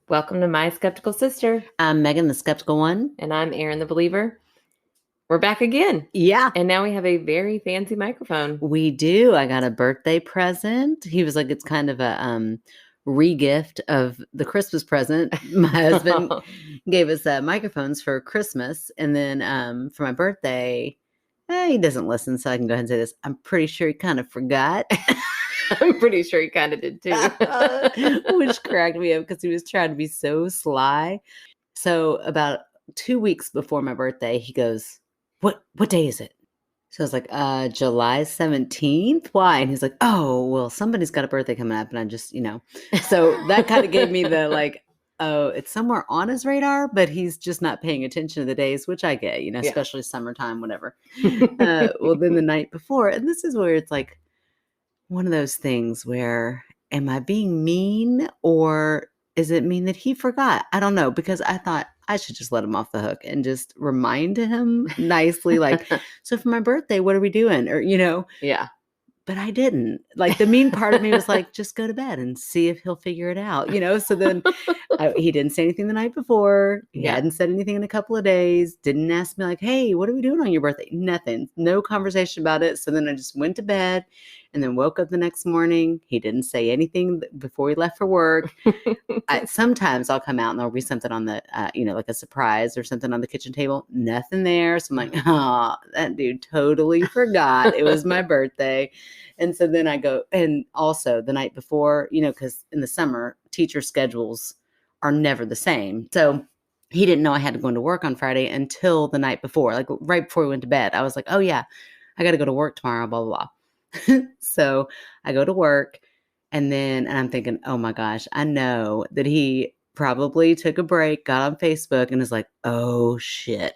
Welcome to My Skeptical Sister. I'm Megan, the skeptical one. And I'm Erin, the believer. We're back again. Yeah. And now we have a very fancy microphone. We do. I got a birthday present. He was like, it's kind of a re-gift of the Christmas present. My husband gave us microphones for Christmas. And then for my birthday, he doesn't listen, so I can go ahead and say this. I'm pretty sure he kind of forgot. I'm pretty sure he kind of did too. Which cracked me up because he was trying to be so sly. So about 2 weeks before my birthday, he goes, what day is it? So I was like, July 17th? Why? And he's like, oh, well, somebody's got a birthday coming up. And I just, so that kind of gave me the like, oh, it's somewhere on his radar, but he's just not paying attention to the days, which I get, especially summertime, whatever. Well, then the night before, and this is where it's like one of those things where, am I being mean or is it mean that he forgot? I don't know, because I thought I should just let him off the hook and just remind him nicely, like, so for my birthday, what are we doing? Or, Yeah. But I didn't. Like, the mean part of me was like, just go to bed and see if he'll figure it out, So then he didn't say anything the night before. He hadn't said anything in a couple of days. Didn't ask me like, hey, what are we doing on your birthday? Nothing. No conversation about it. So then I just went to bed and then woke up the next morning. He didn't say anything before he left for work. Sometimes I'll come out and there'll be something on the, like a surprise or something on the kitchen table. Nothing there. So I'm like, oh, that dude totally forgot it was my birthday. And so then I go, and also the night before, because in the summer, teacher schedules are never the same. So he didn't know I had to go into work on Friday until the night before, like right before we went to bed. I was like, oh yeah, I got to go to work tomorrow, blah, blah, blah. So I go to work and I'm thinking, oh my gosh, I know that he probably took a break, got on Facebook and is like, oh shit.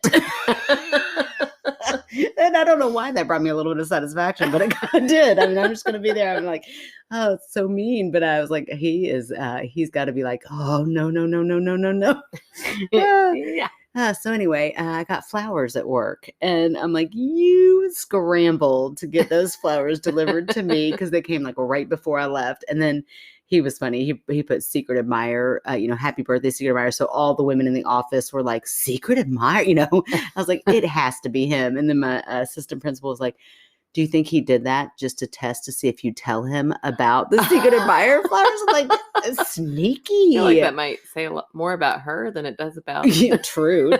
And I don't know why that brought me a little bit of satisfaction, but it kind of did. I mean, I'm just going to be there. I'm like, oh, it's so mean. But I was like, he's got to be like, oh, no. Yeah. So anyway, I got flowers at work and I'm like, you scrambled to get those flowers delivered to me because they came like right before I left. And then he was funny. He put secret admirer, happy birthday, secret admirer. So all the women in the office were like, secret admirer, I was like, it has to be him. And then my assistant principal was like, do you think he did that just to test to see if you tell him about the secret admirer flowers? I'm like, sneaky. I feel like that might say a lot more about her than it does about yeah, true.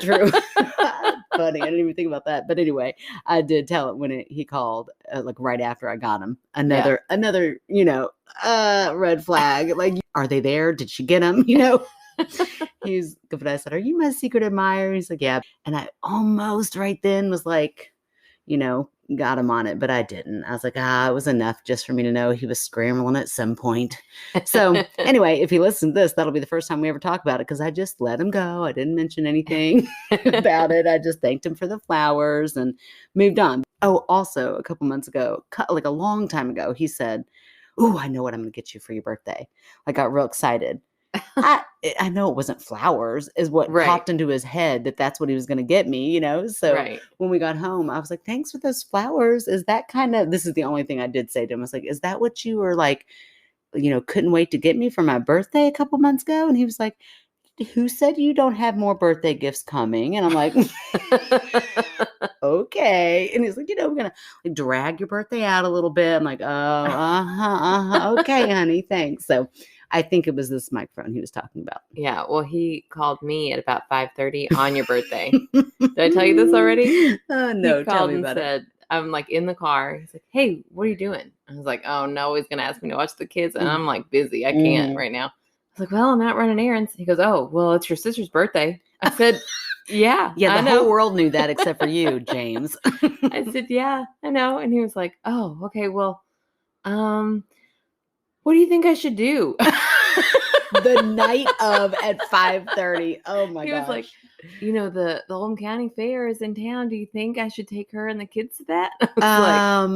Funny. I didn't even think about that. But anyway, I did tell him when he called, like right after I got him. Another, red flag. Like, are they there? Did she get him? But I said, are you my secret admirer? He's like, yeah. And I almost right then was like, got him on it, but I didn't. I was like, it was enough just for me to know he was scrambling at some point. So anyway, if he listens to this, that'll be the first time we ever talk about it because I just let him go. I didn't mention anything about it. I just thanked him for the flowers and moved on. Oh, also a couple months ago, like a long time ago, he said, "Ooh, I know what I'm going to get you for your birthday." I got real excited. I know it wasn't flowers is what popped into his head that's what he was going to get me, So when we got home, I was like, thanks for those flowers. Is that this is the only thing I did say to him. I was like, is that what you were like, couldn't wait to get me for my birthday a couple months ago? And he was like, who said you don't have more birthday gifts coming? And I'm like, okay. And he's like, we're going to like drag your birthday out a little bit. I'm like, oh, okay, honey, thanks. So I think it was this microphone he was talking about. Yeah. Well, he called me at about 5:30 on your birthday. Did I tell you this already? No, he called and said, I'm like in the car. He's like, hey, what are you doing? I was like, oh no, he's going to ask me to watch the kids. And I'm like busy. I can't right now. I was like, well, I'm out running errands. He goes, oh, well, it's your sister's birthday. I said, yeah. Yeah, the whole world knew that except for you, James. I said, yeah, I know. And he was like, oh, okay, well, what do you think I should do? The night of at 5:30. Oh my gosh. He was like, the Oldham County Fair is in town. Do you think I should take her and the kids to that?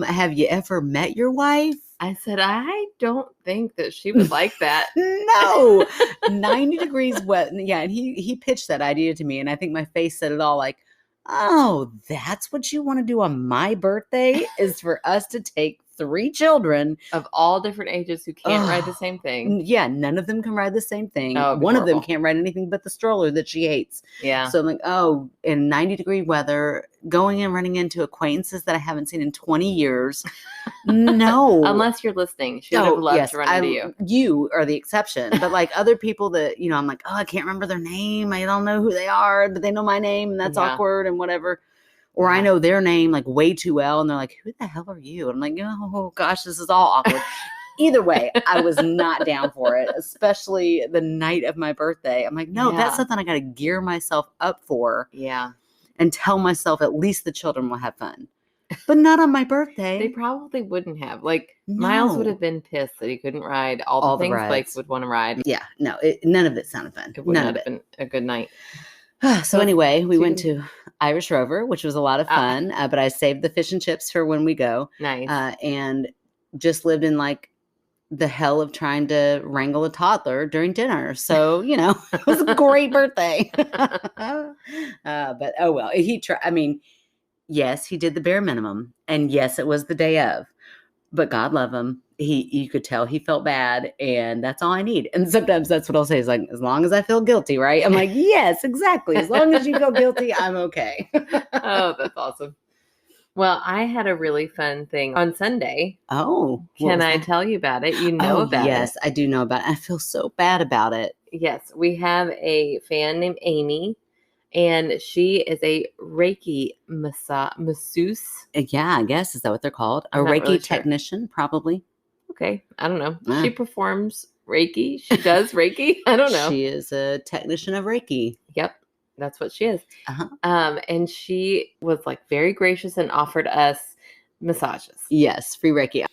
Have you ever met your wife? I said, I don't think that she would like that. No. 90 degrees wet. Yeah, and he pitched that idea to me, and I think my face said it all, like, oh, that's what you want to do on my birthday is for us to take 3 children of all different ages who can't ride the same thing. Yeah, none of them can ride the same thing. Oh, it'd be One of them horrible. can't ride anything but the stroller that she hates. Yeah. So I'm like, oh, in 90-degree weather, going and running into acquaintances that I haven't seen in 20 years. No. Unless you're listening. She would have loved to run into you. You are the exception. But like other people that, I'm like, oh, I can't remember their name. I don't know who they are, but they know my name and that's awkward and whatever. Or I know their name like way too well. And they're like, who the hell are you? And I'm like, oh gosh, this is all awkward. Either way, I was not down for it, especially the night of my birthday. I'm like, no, that's something I got to gear myself up for. Yeah. And tell myself at least the children will have fun. But not on my birthday. They probably wouldn't have. Like, Miles would have been pissed that he couldn't ride all the things Blake would want to ride. Yeah, no, none of it sounded fun. It would not have been a good night. So anyway, we went to Irish Rover, which was a lot of fun. But I saved the fish and chips for when we go. Nice. And just lived in like the hell of trying to wrangle a toddler during dinner. So, it was a great birthday. But oh well, he tried. I mean, yes, he did the bare minimum. And yes, it was the day of. But God love him. You could tell he felt bad, and that's all I need. And sometimes that's what I'll say is like, as long as I feel guilty, right? I'm like, yes, exactly. As long as you feel guilty, I'm okay. Oh, that's awesome. Well, I had a really fun thing on Sunday. Oh. Can I tell you about it? You know about it. Yes, I do know about it. I feel so bad about it. Yes, we have a fan named Amy, and she is a Reiki masseuse. Yeah, I guess. Is that what they're called? A Reiki really technician, probably. Okay. I don't know. She performs Reiki. She does Reiki. I don't know. She is a technician of Reiki. Yep. That's what she is. Uh-huh. And she was like very gracious and offered us massages. Yes. Free Reiki.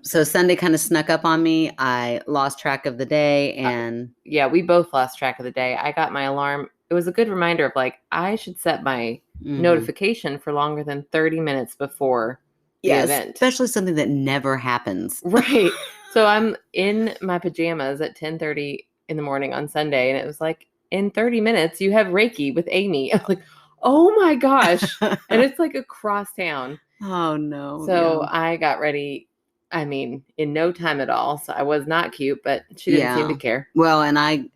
So Sunday kind of snuck up on me. I lost track of the day and. Yeah, we both lost track of the day. I got my alarm. It was a good reminder of like, I should set my notification for longer than 30 minutes before the event. Especially something that never happens. Right. So I'm in my pajamas at 10:30 in the morning on Sunday. And it was like, in 30 minutes, you have Reiki with Amy. I'm like, oh my gosh. And it's like across town. Oh no. So I got ready. I mean, in no time at all. So I was not cute, but she didn't seem to care. Well, and I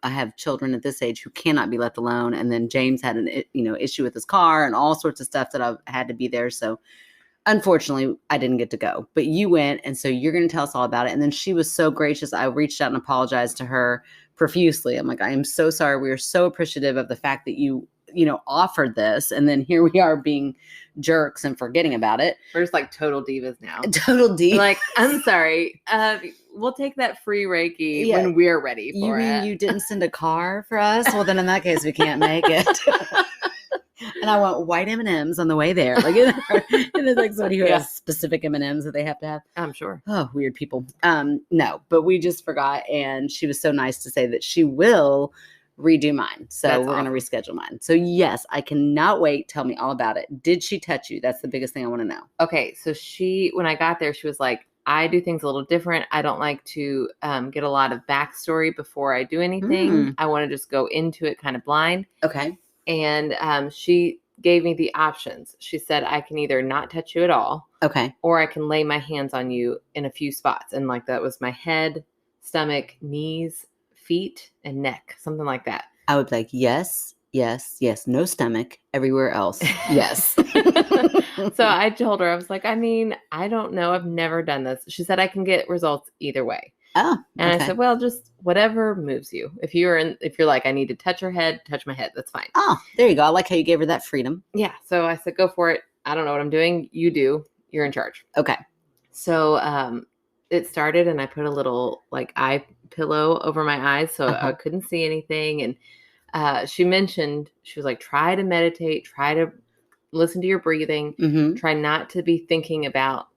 have children at this age who cannot be left alone. And then James had an issue with his car and all sorts of stuff that I had to be there. So unfortunately, I didn't get to go. But you went, and so you're going to tell us all about it. And then she was so gracious. I reached out and apologized to her profusely. I'm like, I am so sorry. We are so appreciative of the fact that you offered this. And then here we are being jerks and forgetting about it. We're just like total divas now. Total divas. Like, I'm sorry. We'll take that free Reiki when we're ready for it. You mean you didn't send a car for us? Well, then in that case, we can't make it. And I want white M&Ms on the way there. Like, and it's like somebody who has specific M&Ms that they have to have. I'm sure. Oh, weird people. No, but we just forgot. And she was so nice to say that she will redo mine. So we're going to reschedule mine. So yes, I cannot wait. Tell me all about it. Did she touch you? That's the biggest thing I want to know. Okay. So when I got there, she was like, I do things a little different. I don't like to get a lot of backstory before I do anything. I want to just go into it kind of blind. Okay. And she gave me the options. She said, I can either not touch you at all. Okay. Or I can lay my hands on you in a few spots. And like that was my head, stomach, knees, feet, and neck. Something like that. I would be like, yes, yes, yes. No stomach. Everywhere else. Yes. So I told her, I was like, I mean, I don't know. I've never done this. She said, I can get results either way. Oh, and I said, well, just whatever moves you. If you're like, I need to touch her head, touch my head. That's fine. Oh, there you go. I like how you gave her that freedom. Yeah. So I said, go for it. I don't know what I'm doing. You do. You're in charge. Okay. So it started, and I put a little like eye pillow over my eyes so I couldn't see anything. And she mentioned, she was like, try to meditate, try to listen to your breathing, try not to be thinking about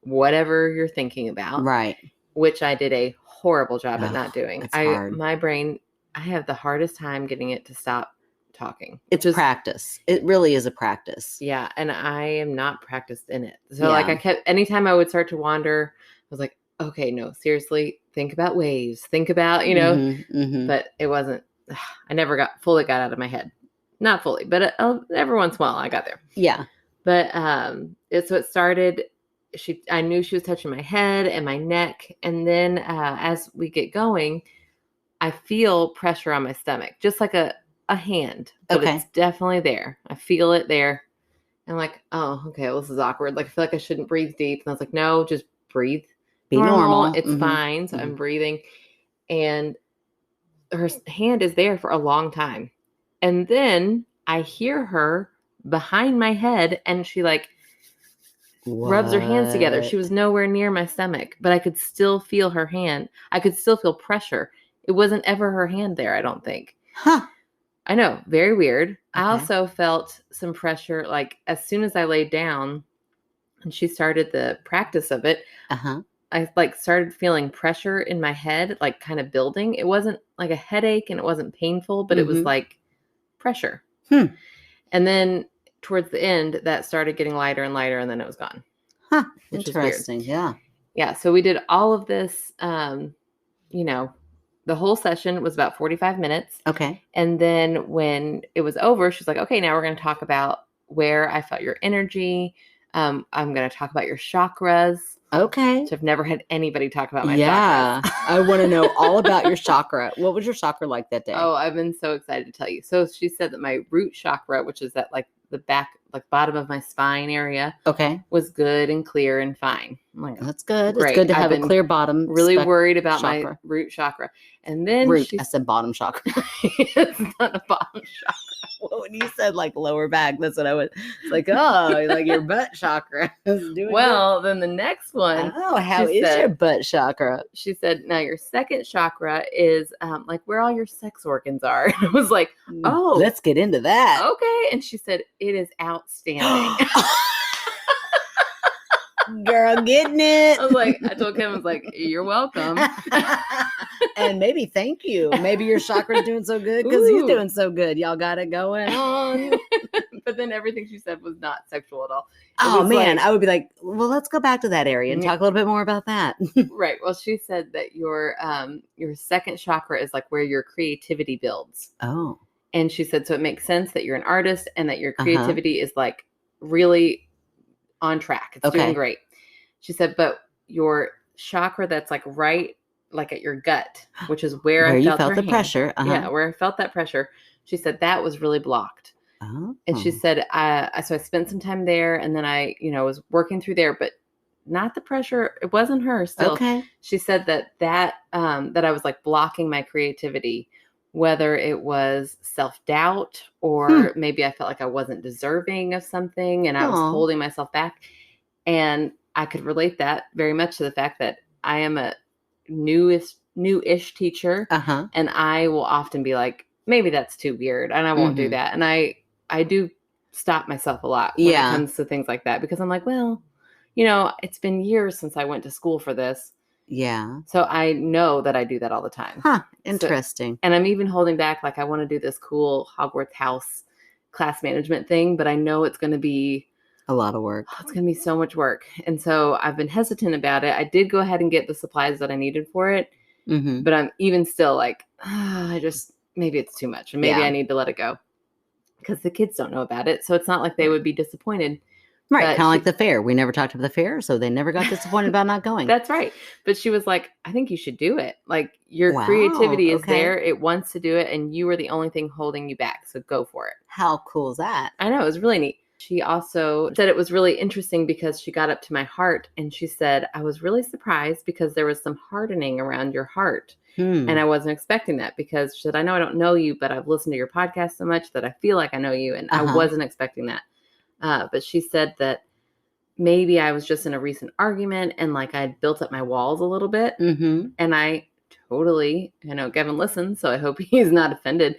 whatever you're thinking about. Right. Which I did a horrible job at not doing. Hard. My brain, I have the hardest time getting it to stop talking. It's practice. It really is a practice. Yeah. And I am not practiced in it. So like anytime I would start to wander, I was like, okay, no, seriously, think about waves, think about, but it wasn't, I never fully got out of my head. Not fully, but every once in a while I got there. Yeah. But so it started, I knew she was touching my head and my neck. And then as we get going, I feel pressure on my stomach, just like a hand, but Okay. it's definitely there. I feel it there. I'm like, oh, okay, well, this is awkward. Like, I feel like I shouldn't breathe deep. And I was like, no, just breathe. Be normal. It's fine. So I'm breathing. And her hand is there for a long time. And then I hear her behind my head, and she like rubs her hands together. She was nowhere near my stomach, but I could still feel her hand. I could still feel pressure. It wasn't ever her hand there, I don't think. Huh. I know, very weird. Okay. I also felt some pressure, like as soon as I laid down and she started the practice of it, I like started feeling pressure in my head, like kind of building. It wasn't like a headache and it wasn't painful, but it was like pressure. And then towards the end, that started getting lighter and lighter, and then it was gone. Huh. Interesting. Yeah. Yeah. So we did all of this, you know, the whole session was about 45 minutes. Okay. And then when it was over, she's like, okay, now we're going to talk about where I felt your energy. I'm going to talk about your chakras. Okay. So I've never had anybody talk about my chakras. I want to know all about your chakra. What was your chakra like that day? Oh, I've been so excited to tell you. So she said that my root chakra, which is at like the back, like bottom of my spine area, was good and clear and fine. I'm like, that's good. Great. It's good to have a clear bottom. Really worried about chakra. My root chakra. And then I said bottom chakra. It's not a bottom chakra. Well, when you said like lower back, that's what I was like. Oh, like your butt chakra is doing well. Good. Then the next one. Oh, how is your butt chakra? She said, now your second chakra is like where all your sex organs are. And I was like, oh, let's get into that. Okay. And she said, it is outstanding. Girl, getting it. I told Kevin, I was like, you're welcome. And maybe thank you. Maybe your chakra's doing so good because he's doing so good. Y'all got it going on. But then everything she said was not sexual at all. Oh man, I would be like, well, let's go back to that area and talk a little bit more about that. Right. Well, she said that your second chakra is like where your creativity builds. Oh. And she said, so it makes sense that you're an artist and that your creativity is like really on track. It's doing great. She said, but your chakra that's like right, like at your gut, which is where I felt the pressure. Yeah, where I felt that pressure. She said that was really blocked. Oh. And she said, so I spent some time there, and then I, was working through there, but not the pressure. It wasn't her still. Okay. She said that I was like blocking my creativity, whether it was self-doubt or maybe I felt like I wasn't deserving of something and I was holding myself back. And I could relate that very much to the fact that I am a new-ish teacher. And I will often be like, maybe that's too weird and I won't do that. And I do stop myself a lot when it comes to things like that because I'm like, well, it's been years since I went to school for this. Yeah. So I know that I do that all the time. Huh. Interesting. And I'm even holding back, like I want to do this cool Hogwarts house class management thing, but I know it's going to be a lot of work. It's going to be so much work. And so I've been hesitant about it. I did go ahead and get the supplies that I needed for it, but I'm even still like, maybe it's too much and maybe I need to let it go because the kids don't know about it. So it's not like they would be disappointed. Right. Kind of like the fair. We never talked about the fair, so they never got disappointed about not going. That's right. But she was like, I think you should do it. Like your creativity is there. It wants to do it. And you are the only thing holding you back. So go for it. How cool is that? I know. It was really neat. She also said it was really interesting because she got up to my heart and she said, I was really surprised because there was some hardening around your heart. And I wasn't expecting that because she said, I know I don't know you, but I've listened to your podcast so much that I feel like I know you. And I wasn't expecting that. But she said that maybe I was just in a recent argument and like I'd built up my walls a little bit. And I totally, Gavin listens, so I hope he's not offended.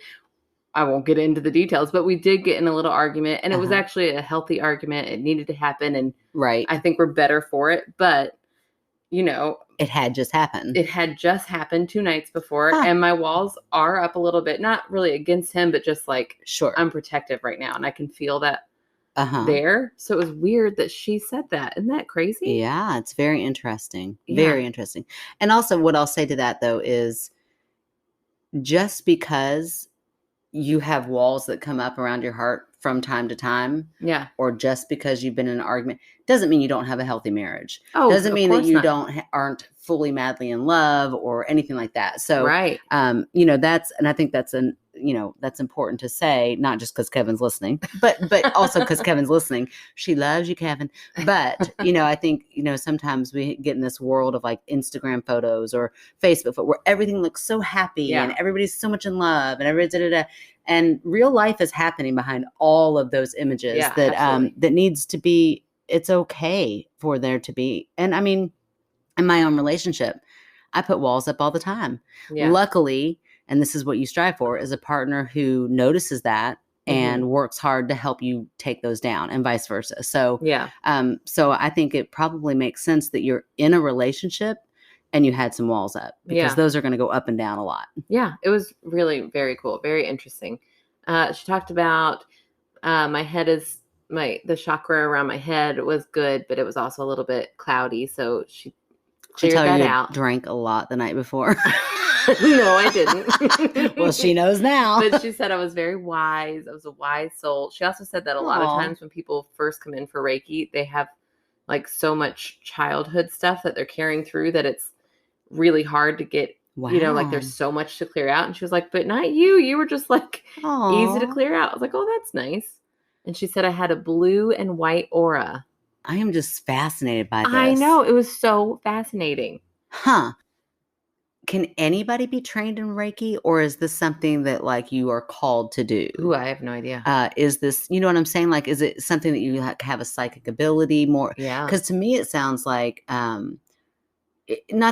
I won't get into the details, but we did get in a little argument and it was actually a healthy argument. It needed to happen. And I think we're better for it. But, it had just happened. It had just happened 2 nights before. And my walls are up a little bit, not really against him, but just like, I'm protective right now. And I can feel that. There. So it was weird that she said that. Isn't that crazy? Yeah, it's very interesting. Very interesting. And also what I'll say to that though is just because you have walls that come up around your heart from time to time, Yeah. or just because you've been in an argument, doesn't mean you don't have a healthy marriage. Oh, Doesn't of mean that course you not. aren't fully madly in love or anything like that. So, Right. and I think that's that's important to say, not just because Kevin's listening, but also because Kevin's listening. She loves you, Kevin. But, I think, sometimes we get in this world of like Instagram photos or Facebook where everything looks so happy and everybody's so much in love and everybody and real life is happening behind all of those images that needs to be. It's okay for there to be. And I mean, in my own relationship, I put walls up all the time. Yeah. Luckily, and this is what you strive for, is a partner who notices that and works hard to help you take those down, and vice versa. So, so I think it probably makes sense that you're in a relationship and you had some walls up, because those are going to go up and down a lot. Yeah, it was really very cool, very interesting. She talked about the chakra around my head was good, but it was also a little bit cloudy. So she cleared that out. Drank a lot the night before. No, I didn't. Well, she knows now. But she said I was very wise. I was a wise soul. She also said that a lot of times when people first come in for Reiki, they have like so much childhood stuff that they're carrying through that it's really hard to get. Wow. Like there's so much to clear out. And she was like, but not you. You were just like easy to clear out. I was like, oh, that's nice. And she said I had a blue and white aura. I am just fascinated by this. I know. It was so fascinating. Huh. Can anybody be trained in Reiki, or is this something that like you are called to do? Ooh, I have no idea. Is this, you know what I'm saying? Like, is it something that you have a psychic ability more? Yeah. Because to me, it sounds like, not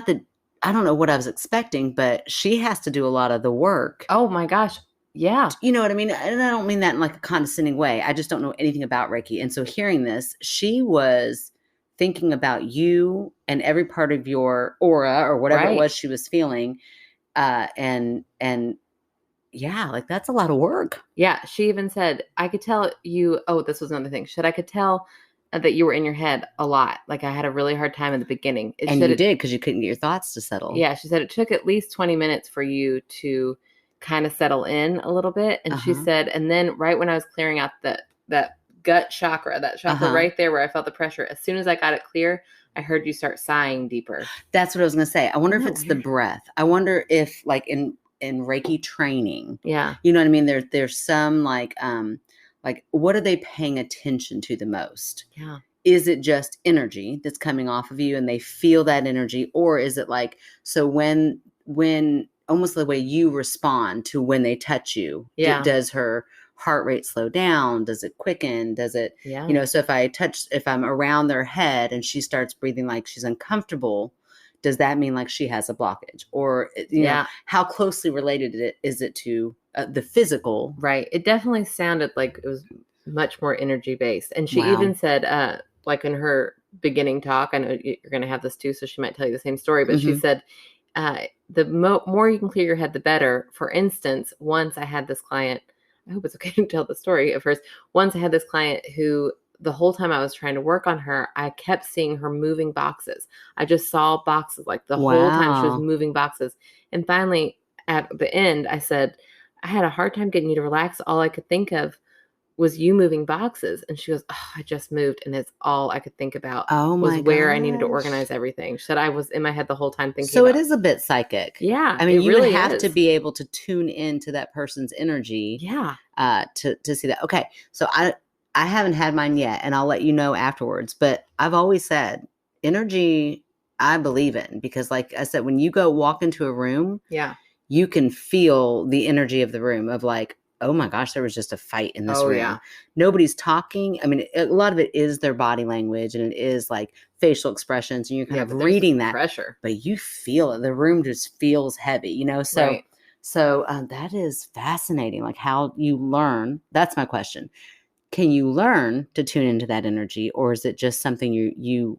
that, I don't know what I was expecting, but she has to do a lot of the work. Oh my gosh. Yeah. You know what I mean? And I don't mean that in like a condescending way. I just don't know anything about Reiki. And so hearing this, she was thinking about you and every part of your aura or whatever it was she was feeling. And yeah, like that's a lot of work. Yeah. She even said, I could tell you, this was another thing. I could tell that you were in your head a lot. Like I had a really hard time in the beginning. And you did, because you couldn't get your thoughts to settle. Yeah. She said it took at least 20 minutes for you to kind of settle in a little bit. And she said, and then right when I was clearing out that gut chakra, that chakra right there where I felt the pressure, as soon as I got it clear, I heard you start sighing deeper. That's what I was going to say. I wonder if it's the breath. I wonder if like in Reiki training, you know what I mean? There's some like what are they paying attention to the most? Yeah. Is it just energy that's coming off of you and they feel that energy? Or is it like, so when almost the way you respond to when they touch you, does her heart rate slow down? Does it quicken? Does it, so if I'm around their head and she starts breathing like she's uncomfortable, does that mean like she has a blockage? Or, you know, how closely related is it to the physical? Right. It definitely sounded like it was much more energy based. And she even said, like in her beginning talk, I know you're going to have this too, so she might tell you the same story, but she said, the more you can clear your head, the better. For instance, once I had this client, I hope it's okay to tell the story at first. Once I had this client who the whole time I was trying to work on her, I kept seeing her moving boxes. I just saw boxes like the whole time she was moving boxes. And finally at the end, I said, I had a hard time getting you to relax. All I could think of was you moving boxes. And she goes, I just moved. And it's all I could think about was where I needed to organize everything. She said I was in my head the whole time thinking so about it is a bit psychic. Yeah. I mean, you really would have to be able to tune into that person's energy. Yeah. To see that. Okay. So I haven't had mine yet, and I'll let you know afterwards. But I've always said energy I believe in, because like I said, when you go walk into a room, you can feel the energy of the room of like, oh my gosh, there was just a fight in this room. Yeah. Nobody's talking. I mean, a lot of it is their body language and it is like facial expressions, and you're kind of reading that pressure, but you feel it. The room just feels heavy, you know? So, so that is fascinating. Like how you learn. That's my question. Can you learn to tune into that energy, or is it just something you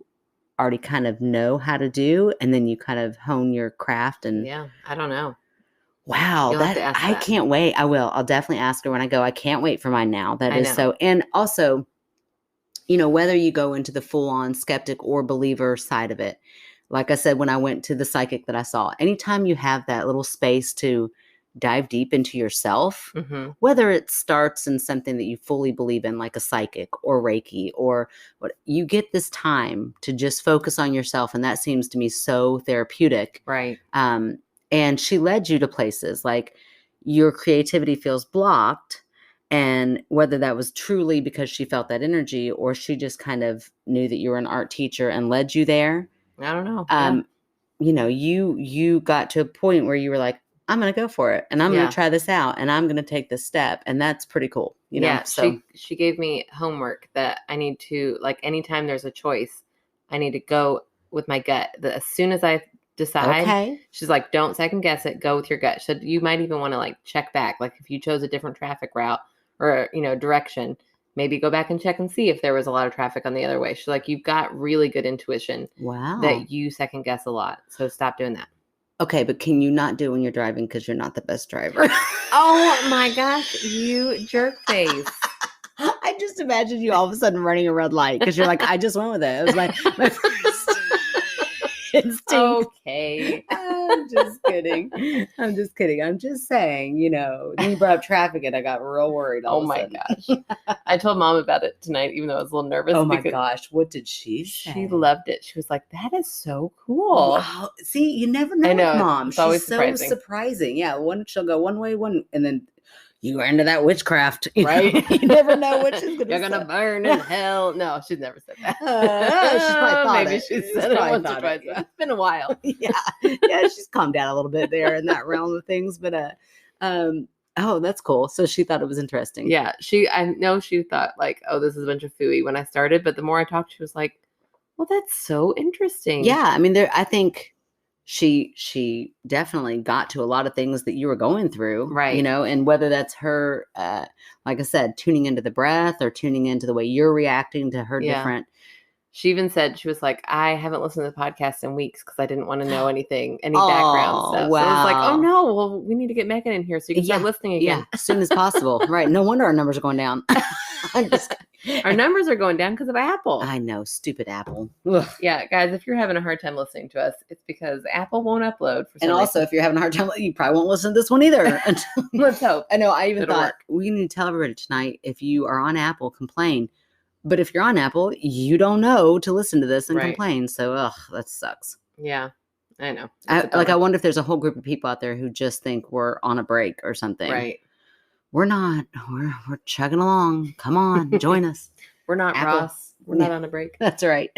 already kind of know how to do, and then you kind of hone your craft? And I don't know. Wow, I can't wait. I will. I'll definitely ask her when I go. I can't wait for mine now. That is so. And also, you know, whether you go into the full-on skeptic or believer side of it, like I said, when I went to the psychic that I saw, anytime you have that little space to dive deep into yourself, whether it starts in something that you fully believe in, like a psychic or Reiki, or what, you get this time to just focus on yourself. And that seems to me so therapeutic. Right. And she led you to places like your creativity feels blocked. And whether that was truly because she felt that energy, or she just kind of knew that you were an art teacher and led you there. I don't know. You know, you got to a point where you were like, I'm going to go for it, and I'm going to try this out, and I'm going to take this step. And that's pretty cool. You know? So she gave me homework that I need to, like, anytime there's a choice, I need to go with my gut. As soon as I decide, she's like, don't second guess it. Go with your gut. So you might even want to like check back. Like if you chose a different traffic route or, you know, direction, maybe go back and check and see if there was a lot of traffic on the other way. She's like, you've got really good intuition. Wow. That you second guess a lot. So stop doing that. Okay, but can you not do it when you're driving because you're not the best driver? Oh my gosh, you jerk face. I just imagine you all of a sudden running a red light because you're like, I just went with it. It was my first instinct. Okay. I'm just kidding. I'm just saying, you know, then you brought up traffic and I got real worried. Oh my gosh. I told Mom about it tonight, even though I was a little nervous. Oh my gosh. What did she say? She loved it. She was like, that is so cool. Oh, see, you never know, I know, with Mom. it's always She's so surprising. Yeah. She'll go one way, and then you are into that witchcraft, right? You never know what she's going to say. You're going to burn in hell. No, she's never said that. She's probably thought maybe she said it once or twice. It's been a while. Yeah, she's calmed down a little bit there in that realm of things. But oh, that's cool. So she thought it was interesting. Yeah, I know she thought like, oh, this is a bunch of phooey when I started. But the more I talked, she was like, well, that's so interesting. Yeah, I mean, I think she definitely got to a lot of things that you were going through, right? You know, and whether that's her, like I said, tuning into the breath or tuning into the way you're reacting to her different. She even said, she was like, I haven't listened to the podcast in weeks because I didn't want to know any background stuff. Wow. So I was like, oh no, well, we need to get Megan in here so you can start listening again. Yeah, as soon as possible. Right. No wonder our numbers are going down. Our numbers are going down because of Apple. I know. Stupid Apple. Ugh. Yeah, guys, if you're having a hard time listening to us, it's because Apple won't upload. And also, if you're having a hard time, you probably won't listen to this one either. Let's hope. I know. I even thought we need to tell everybody tonight, if you are on Apple, complain. But if you're on Apple, you don't know to listen to this and complain. So, that sucks. Yeah, I know. I wonder if there's a whole group of people out there who just think we're on a break or something. Right. We're not. We're chugging along. Come on, join us. We're not Apple. Ross. We're not on a break. That's right.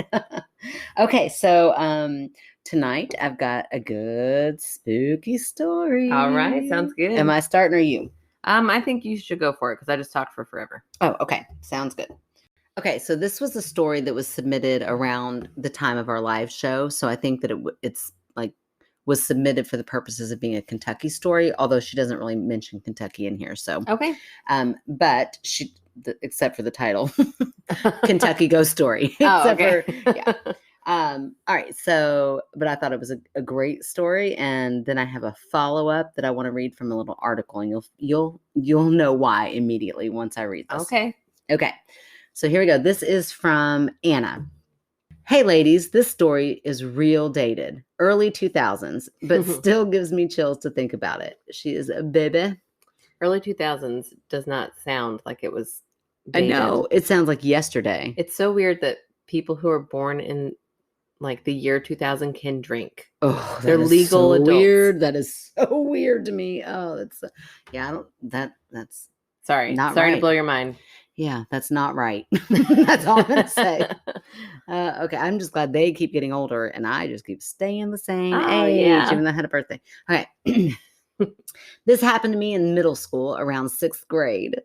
Okay, so tonight I've got a good spooky story. All right, sounds good. Am I starting or you? I think you should go for it because I just talked for forever. Oh, okay. Sounds good. Okay, so this was a story that was submitted around the time of our live show. So I think that it's like was submitted for the purposes of being a Kentucky story, although she doesn't really mention Kentucky in here. So okay, but except for the title, Kentucky Ghost Story. Oh, okay. All right. So, but I thought it was a great story, and then I have a follow up that I want to read from a little article, and you'll know why immediately once I read this. Okay. So here we go. This is from Anna. Hey, ladies, this story is real dated, early 2000s, but still gives me chills to think about it. She is a baby. Early 2000s does not sound like it was dated. I know. It sounds like yesterday. It's so weird that people who are born in like the year 2000 can drink. Oh, they're legal so adults. Weird. That is so weird to me. Oh, that's sorry right. To blow your mind. Yeah, that's not right. That's all I'm going to say. Okay, I'm just glad they keep getting older and I just keep staying the same age, even though I had a birthday. Okay. This happened to me in middle school around 6th grade.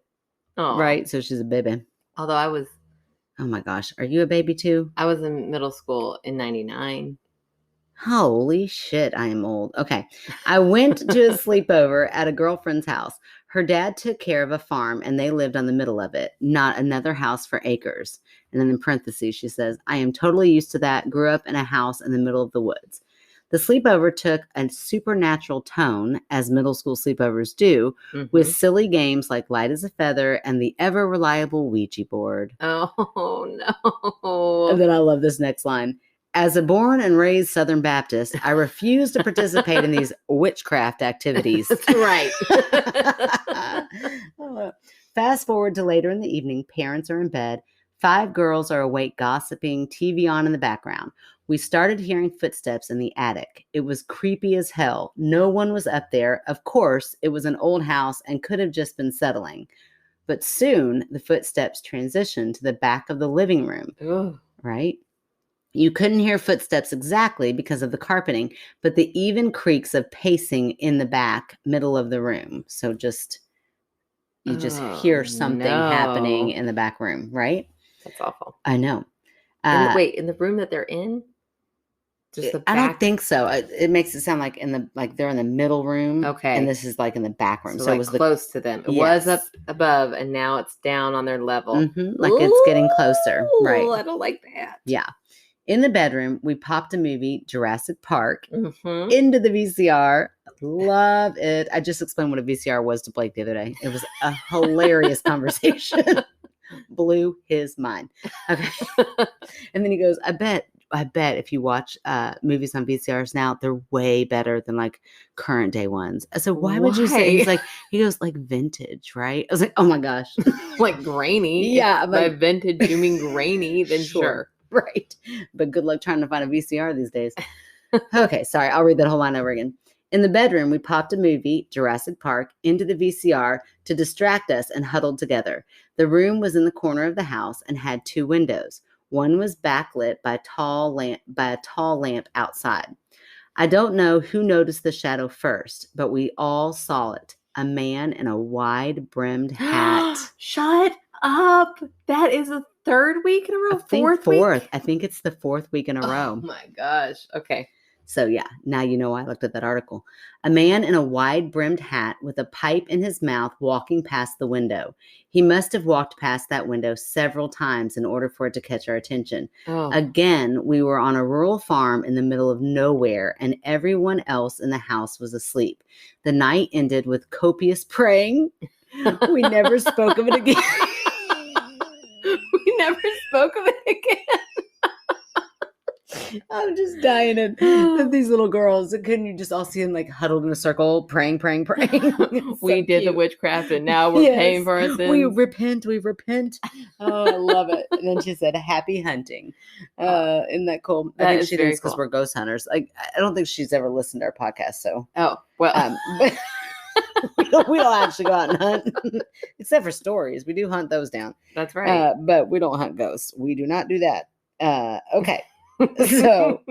Oh. Right? So she's a baby. Although I was... Oh my gosh. Are you a baby too? I was in middle school in 99. Holy shit, I am old. Okay. I went to a sleepover at a girlfriend's house. Her dad took care of a farm and they lived on the middle of it, not another house for acres. And then in parentheses, she says, I am totally used to that. Grew up in a house in the middle of the woods. The sleepover took a supernatural tone, as middle school sleepovers do, with silly games like Light as a Feather and the ever-reliable Ouija board. Oh, no. And then I love this next line. As a born and raised Southern Baptist, I refuse to participate in these witchcraft activities. That's right. Fast forward to later in the evening, parents are in bed. 5 girls are awake gossiping, TV on in the background. We started hearing footsteps in the attic. It was creepy as hell. No one was up there. Of course, it was an old house and could have just been settling. But soon, the footsteps transitioned to the back of the living room, Ugh. right? You couldn't hear footsteps exactly because of the carpeting, but the even creaks of pacing in the back middle of the room. So you just hear something happening in the back room, right? That's awful. I know. Wait, in the room that they're in? Just the back? I don't think so. It makes it sound like they're in the middle room. Okay. And this is like in the back room. So it was close to them. It was up above and now it's down on their level. Mm-hmm. Like it's getting closer. Right. I don't like that. Yeah. In the bedroom, we popped a movie, Jurassic Park, Mm-hmm. into the VCR. Love it. I just explained what a VCR was to Blake the other day. It was a hilarious conversation. Blew his mind. Okay. And then he goes, I bet if you watch movies on VCRs now, they're way better than like current day ones. I said, why would you say? He goes, like vintage, right? I was like, oh my gosh. Like grainy. Yeah. By vintage, you mean grainy, then sure. Right. But good luck trying to find a VCR these days. Okay. Sorry. I'll read that whole line over again. In the bedroom, we popped a movie, Jurassic Park, into the VCR to distract us and huddled together. The room was in the corner of the house and had 2 windows. One was backlit by a tall lamp outside. I don't know who noticed the shadow first, but we all saw it. A man in a wide-brimmed hat. Shut up. That is the 3rd week in a row? Fourth week? I think it's the 4th week in a row. Oh my gosh. Okay. So yeah, now you know why I looked at that article. A man in a wide-brimmed hat with a pipe in his mouth walking past the window. He must have walked past that window several times in order for it to catch our attention. Oh. Again, we were on a rural farm in the middle of nowhere, and everyone else in the house was asleep. The night ended with copious praying. We never spoke of it again. We never spoke of it again. I'm just dying at these little girls. Couldn't you just all see them like huddled in a circle, praying? We did the witchcraft and now we're paying for it. We repent. Oh, I love it. And then she said, happy hunting. Isn't that cool? I think she thinks because we're ghost hunters. Like, I don't think she's ever listened to our podcast. So, we don't actually go out and hunt, except for stories. We do hunt those down. That's right. But we don't hunt ghosts. We do not do that. Okay. So,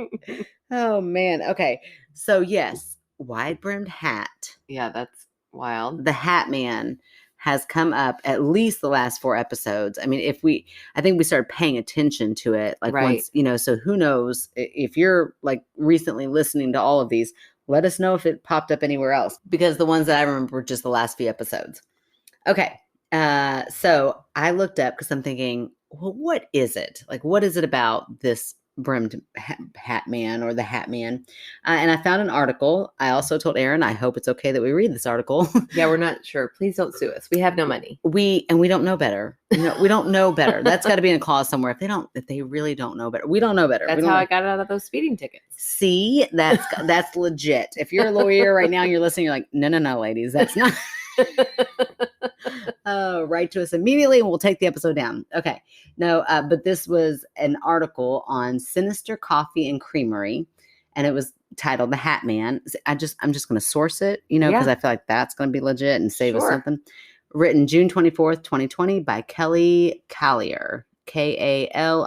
oh man. Okay. So yes, wide-brimmed hat. Yeah, that's wild. The Hat Man has come up at least the last 4 episodes. I mean, I think we started paying attention to it. Like once, so who knows if you're like recently listening to all of these, let us know if it popped up anywhere else, because the ones that I remember were just the last few episodes. Okay. So I looked up because I'm thinking, well, what is it? Like, what is it about this brimmed hat man or the Hat Man? And I found an article. I also told Aaron, I hope it's okay that we read this article. Yeah, we're not sure. Please don't sue us. We have no money. We don't know better. We don't know better. That's got to be in a clause somewhere. If they really don't know better, we don't know better. That's how I got out of those speeding tickets. See, that's legit. If you're a lawyer right now and you're listening, you're like, no, ladies, that's not. Write to us immediately and we'll take the episode down. Okay. No, but this was an article on Sinister Coffee and Creamery, and it was titled The Hat Man. I'm just going to source it, because I feel like that's going to be legit and save us something. Written June 24th, 2020 by Kelly Kalliher, Kalliher.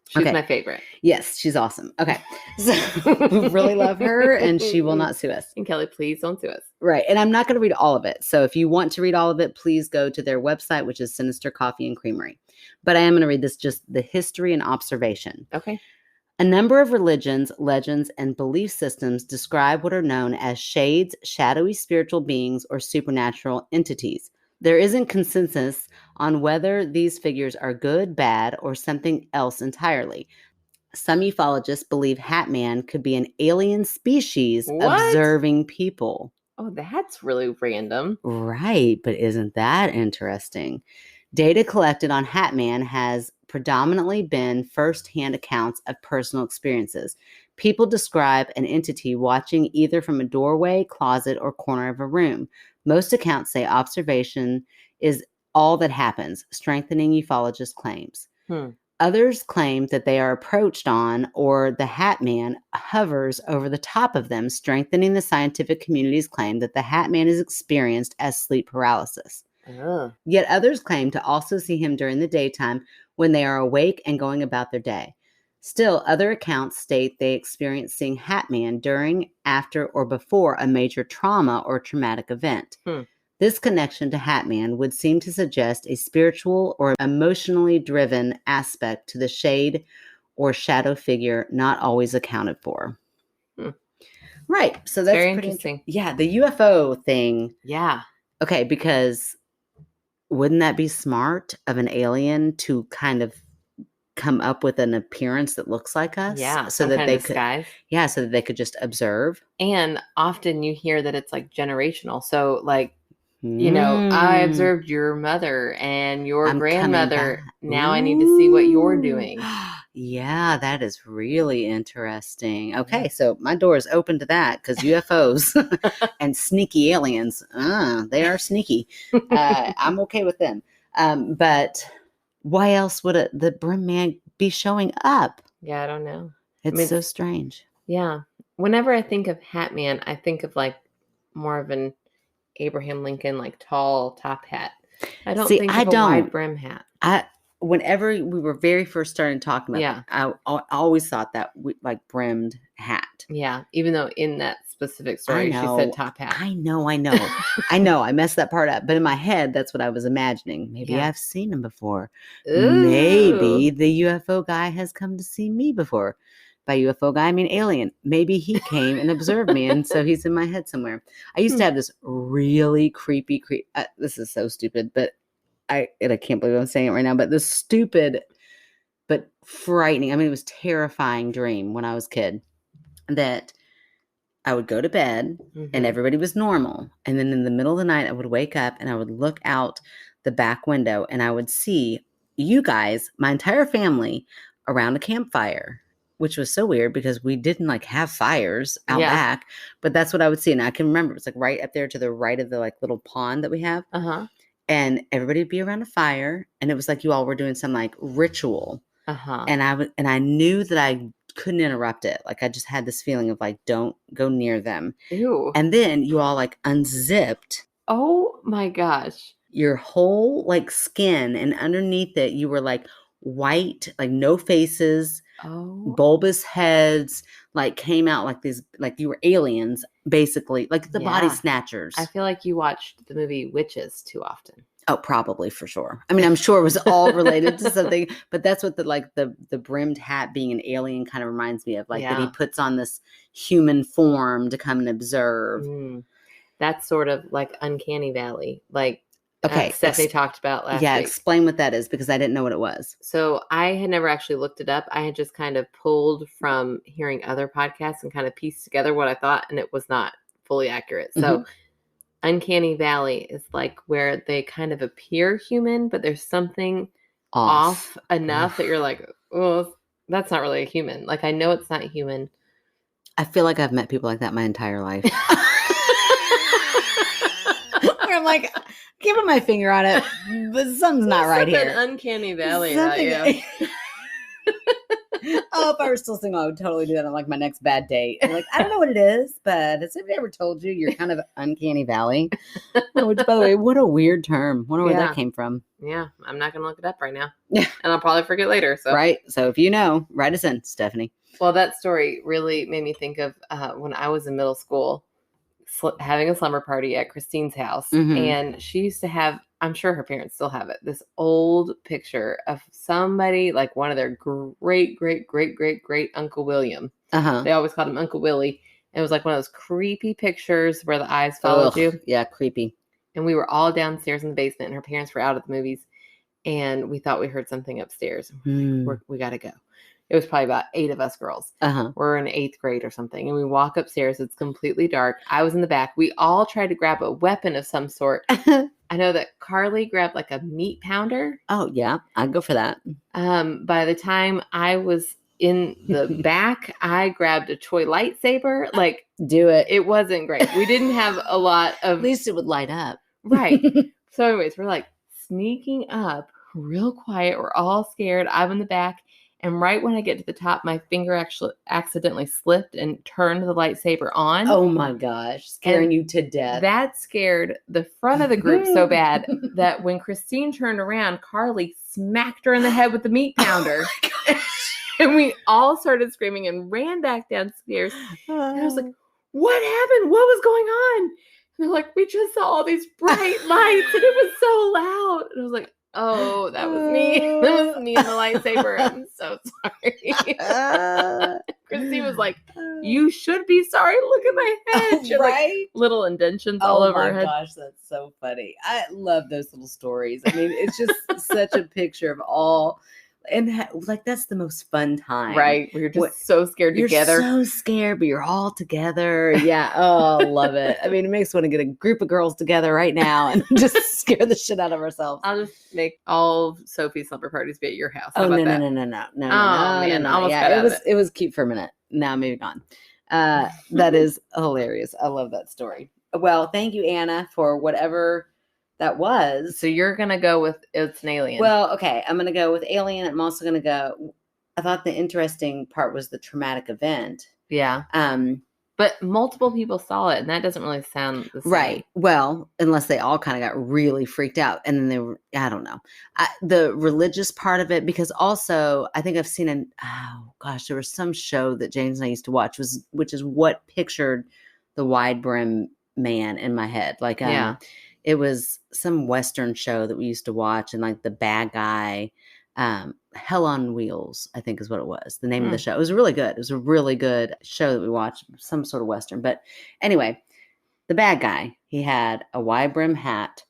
She's my favorite. Yes, she's awesome. Okay. So we really love her and she will not sue us. And Kelly, please don't sue us. Right. And I'm not going to read all of it. So if you want to read all of it, please go to their website, which is Sinister Coffee and Creamery. But I am going to read this, just the history and observation. Okay. A number of religions, legends, and belief systems describe what are known as shades, shadowy spiritual beings, or supernatural entities. There isn't consensus on whether these figures are good, bad, or something else entirely. Some ufologists believe Hat Man could be an alien species observing people. Oh, that's really random. Right, but isn't that interesting? Data collected on Hatman has predominantly been first-hand accounts of personal experiences. People describe an entity watching either from a doorway, closet, or corner of a room. Most accounts say observation is all that happens, strengthening ufologist claims. Others claim that they are approached on, or the Hat Man hovers over the top of them, strengthening the scientific community's claim that the Hat Man is experienced as sleep paralysis. Yet others claim to also see him during the daytime when they are awake and going about their day. Still, other accounts state they experience seeing Hat Man during, after, or before a major trauma or traumatic event. This connection to Hat Man would seem to suggest a spiritual or emotionally driven aspect to the shade or shadow figure not always accounted for. Right. So that's very pretty interesting. Yeah, the UFO thing. Yeah. Okay, because wouldn't that be smart of an alien to kind of come up with an appearance that looks like us? Yeah. So some that kind they of disguise. so that they could just observe. And often you hear that it's like generational. So like, you know, I observed your mother and your grandmother. Now I need to see what you're doing. Yeah, that is really interesting. Okay, so my door is open to that because UFOs and sneaky aliens, they are sneaky. I'm okay with them. But why else would the Brim Man be showing up? Yeah, I don't know. It's so strange. Yeah. Whenever I think of Hat Man, I think of like more of an Abraham Lincoln, like tall top hat. I don't think of a wide brim hat. Whenever we were very first starting talking about that, I always thought that like brimmed hat. Yeah, even though in that specific story she said top hat. I know. I know. I messed that part up. But in my head, that's what I was imagining. Maybe I've seen him before. Ooh. Maybe the UFO guy has come to see me before. By UFO guy, I mean alien. Maybe he came and observed me, and so he's in my head somewhere. I used to have this really creepy. This is so stupid, but I can't believe I'm saying it right now. But this stupid, but frightening. I mean, it was terrifying dream when I was a kid that I would go to bed and everybody was normal, and then in the middle of the night, I would wake up and I would look out the back window and I would see you guys, my entire family, around a campfire. Which was so weird because we didn't like have fires out back, but that's what I would see. And I can remember it was like right up there to the right of the like little pond that we have. And everybody would be around a fire. And it was like you all were doing some like ritual. And I knew that I couldn't interrupt it. Like I just had this feeling of like, don't go near them. Ew. And then you all like unzipped. Oh my gosh. Your whole like skin, and underneath it, you were like white, like no faces. Bulbous heads, like came out like these, like you were aliens, basically, like the body snatchers. I feel like you watched the movie Witches too often. Oh, probably, for sure. I mean, I'm sure it was all related to something, but that's what the brimmed hat being an alien kind of reminds me of, like that he puts on this human form to come and observe. That's sort of like Uncanny Valley, like. Okay, Stephanie talked about last week. Yeah, explain what that is because I didn't know what it was. So I had never actually looked it up. I had just kind of pulled from hearing other podcasts and kind of pieced together what I thought, and it was not fully accurate. So Uncanny Valley is like where they kind of appear human, but there's something off enough that you're like, oh, that's not really a human. Like I know it's not human. I feel like I've met people like that my entire life. Where I'm like, can't put my finger on it, but something's not right here. An uncanny valley about you. Oh, if I were still single, I would totally do that on like my next bad date. I'm like, I don't know what it is, but has anybody ever told you you're kind of uncanny valley? Which, by the way, what a weird term. Wonder where that came from. Yeah, I'm not gonna look it up right now. Yeah, and I'll probably forget later. So right. So if you know, write us in, Stephanie. Well, that story really made me think of when I was in middle school. Having a slumber party at Christine's house, and she used to have, I'm sure her parents still have it, this old picture of somebody, like one of their great Uncle William. They always called him Uncle Willie. And it was like one of those creepy pictures where the eyes followed you. Yeah, creepy. And we were all downstairs in the basement, and her parents were out at the movies, and we thought we heard something upstairs. We got to go. It was probably about 8 of us girls. We're in 8th grade or something. And we walk upstairs. It's completely dark. I was in the back. We all tried to grab a weapon of some sort. I know that Carly grabbed like a meat pounder. Oh, yeah. I'd go for that. By the time I was in the back, I grabbed a toy lightsaber. Like, do it. It wasn't great. We didn't have a lot of... At least it would light up. Right. So anyways, we're like sneaking up real quiet. We're all scared. I'm in the back. And right when I get to the top, my finger actually accidentally slipped and turned the lightsaber on. Oh my gosh. Scaring you to death. That scared the front of the group so bad that when Christine turned around, Carly smacked her in the head with the meat pounder. And we all started screaming and ran back downstairs. And I was like, what happened? What was going on? And they're like, we just saw all these bright lights and it was so loud. And I was like, oh, that was me. That was me and the lightsaber. I'm so sorry. Christine was like, you should be sorry. Look at my head. She had, right? like, little indentions all over her head. Oh my gosh, that's so funny. I love those little stories. I mean, it's just such a picture of all. And like, that's the most fun time. Right. We're just so scared together. You're so scared, but you're all together. Yeah. Oh, love it. I mean, it makes us want to get a group of girls together right now and just scare the shit out of ourselves. I'll just make all Sophie's slumber parties be at your house. Oh, no. Man. Almost it was cute for a minute. Now moving on. That is hilarious. I love that story. Well, thank you, Anna, for whatever that was. So you're going to go with it's an alien. Well, okay. I'm going to go with alien. I'm also going to go. I thought the interesting part was the traumatic event. Yeah. But multiple people saw it, and that doesn't really sound the same. Right. Well, unless they all kind of got really freaked out. And then they were, I don't know. The religious part of it, because also I think I've seen there was some show that James and I used to watch, which is what pictured the wide brim man in my head. Like, it was some Western show that we used to watch, and like the bad guy, Hell on Wheels, I think is what it was. The name of the show. It was really good. It was a really good show that we watched, some sort of Western. But anyway, the bad guy, he had a wide brim hat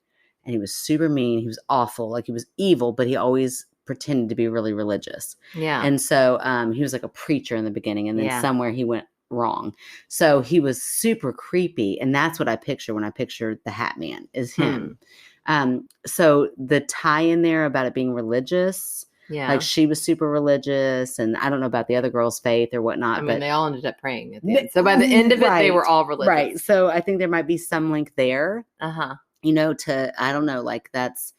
and he was super mean. He was awful. Like, he was evil, but he always pretended to be really religious. Yeah. And so he was like a preacher in the beginning, and then somewhere he went wrong. So he was super creepy. And that's what I picture when I picture the Hat Man, is him. So the tie in there about it being religious, like she was super religious, and I don't know about the other girls' faith or whatnot. I mean, they all ended up praying at the end. So by the end of it, they were all religious. Right. So I think there might be some link there, to, I don't know, like that's,